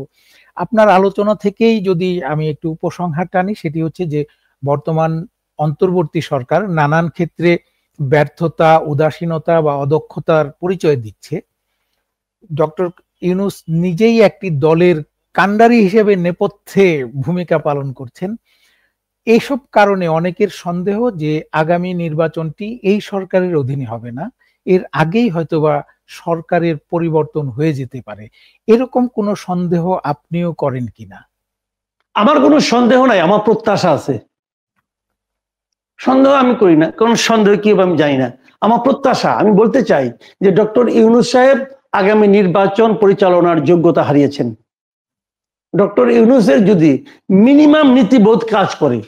আপনার আলোচনা থেকেই যদি আমি একটু উপসংহার টানি, সেটি হচ্ছে যে বর্তমান অন্তর্বর্তী সরকার নানান ক্ষেত্রে ব্যর্থতা, উদাসীনতা বা অদক্ষতার পরিচয় দিচ্ছে। ডক্টর ইউনূস নিজেই একটি দলের কাণ্ডারি হিসেবে নেপথ্যে ভূমিকা পালন করছেন। এইসব কারণে অনেকের সন্দেহ যে আগামী নির্বাচনটি এই সরকারের অধীনে হবে না, এর আগেই হয়তোবা সরকারের পরিবর্তন হয়ে যেতে পারে। এরকম কোনো সন্দেহ আপনিও করেন কিনা? আমার কোনো সন্দেহ নাই, আমার প্রত্যাশা আছে। সন্দেহ আমি করি না, কারণ সন্দেহ কি আমি জানি না। আমার প্রত্যাশা, আমি বলতে চাই যে ডক্টর ইউনূস সাহেব আগামী নির্বাচন পরিচালনার যোগ্যতা হারিয়েছেন। ডক্টর ইউনূসের যদি মিনিমাম নীতিবোধ কাজ করে,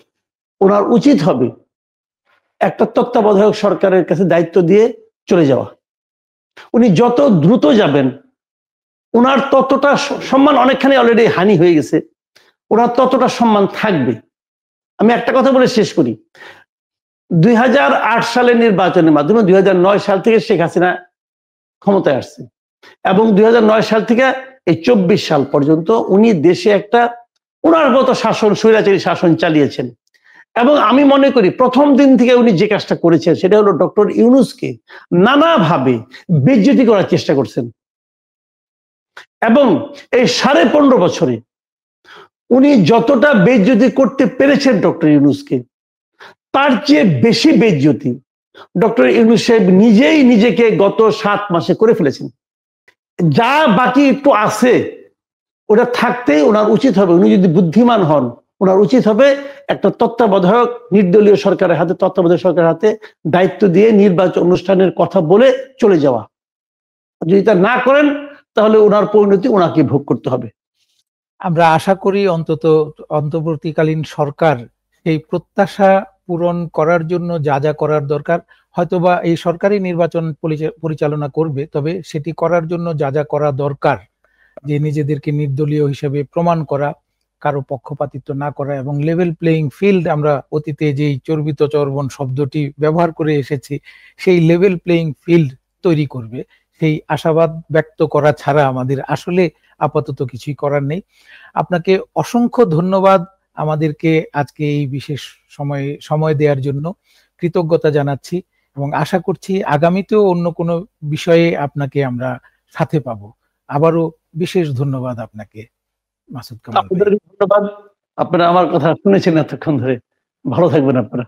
ওনার উচিত হবে একটা তত্ত্বাবধায়ক সরকারের কাছে দায়িত্ব দিয়ে চলে যাওয়া। উনি যত দ্রুত যাবেন, ওনার ততটা সম্মান, অনেকখানি অলরেডি হানি হয়ে গেছে, ওনার ততটা সম্মান থাকবে। আমি একটা কথা বলে শেষ করি। 2008 সালের নির্বাচনের মাধ্যমে 2009 সাল থেকে শেখ হাসিনা ক্ষমতায় আসছে, এবং 2009 সাল থেকে এই 24 সাল পর্যন্ত উনি দেশে একটা ওনার মতো শাসন, স্বৈরাচারী শাসন চালিয়েছেন। এবং আমি মনে করি প্রথম দিন থেকে উনি যে কাজটা করেছেন সেটা হলো ডক্টর ইউনূসকে নানাভাবে বেইজ্জতি করার চেষ্টা করছেন। এবং এই 15.5 বছরে উনি যতটা বেইজ্জতি করতে পেরেছেন ডক্টর ইউনূসকে, তার চেয়ে বেশি বেইজ্জতি ডক্টর ইউনূস সাহেব নিজেই নিজেকে গত 7 মাসে করে ফেলেছেন। যা বাকি একটু আছে, ওটা থাকতেই ওনার উচিত হবে, উনি যদি বুদ্ধিমান হন, ওনার উচিত হবে একটা তত্ত্বাবধায়ক নির্দলীয় সরকারের হাতে, তত্ত্বাবধায়ক সরকারের হাতে দায়িত্ব দিয়ে নির্বাচন অনুষ্ঠানের কথা বলে চলে যাওয়া। যদি তা না করেন, তাহলে ওনার পরিণতি ওনাকে ভোগ করতে হবে। আমরা আশা করি অন্তত অন্তর্বর্তীকালীন সরকার এই প্রত্যাশা পূরণ করার জন্য যা যা করার দরকার, হয়তোবা এই সরকারি নির্বাচন পরিচালনা করবে, তবে সেটি করার জন্য যা যা করা দরকার, যে নিজেদেরকে নির্দলীয় হিসেবে প্রমাণ করা, কারো পক্ষপাতিত্ব না করা এবং লেভেল প্লেইং ফিল্ড, আমরা অতীতে যেই চর্বিত চর্বণ শব্দটি ব্যবহার করে এসেছি, সেই লেভেল প্লেইং ফিল্ড তৈরি করবে, সেই আশাবাদ ব্যক্ত করা ছাড়া আমাদের আসলে আপাতত কিছুই করার নেই। আপনাকে অসংখ্য ধন্যবাদ আমাদেরকে আজকে এই বিশেষ সময় দেওয়ার জন্য, কৃতজ্ঞতা জানাচ্ছি এবং আশা করছি আগামীতেও অন্য কোনো বিষয়ে আপনাকে আমরা সাথে পাবো। আবারও বিশেষ ধন্যবাদ আপনাকে মাসুদ কামাল ভাই। ধন্যবাদ, আপনারা আমার কথা শুনেছেন এতক্ষণ ধরে। ভালো থাকবেন আপনারা।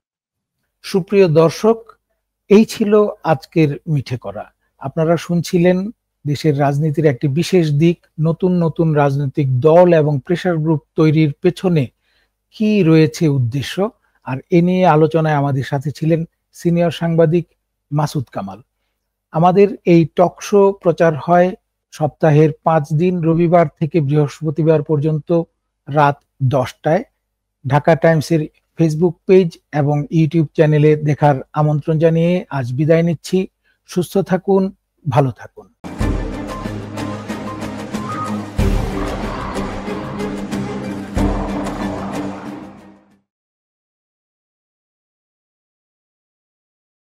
সুপ্রিয় দর্শক, এই ছিল আজকের মিঠে করা। আপনারা শুনছিলেন দেশের রাজনীতির একটি বিশেষ দিক, নতুন নতুন রাজনৈতিক দল এবং প্রেসার গ্রুপ তৈরির পেছনে কি রয়েছে উদ্দেশ্য, আর এ নিয়ে আলোচনায় আমাদের সাথে ছিলেন সিনিয়র সাংবাদিক মাসুদ কামাল। আমাদের এই টক শো প্রচার হয় সপ্তাহের 5 দিন, রবিবার থেকে বৃহস্পতিবার পর্যন্ত রাত 10টায়। ঢাকা টাইমসের ফেসবুক পেজ এবং ইউটিউব চ্যানেলে দেখার আমন্ত্রণ জানিয়ে আজ বিদায় নিচ্ছি। সুস্থ থাকুন, ভালো থাকুন।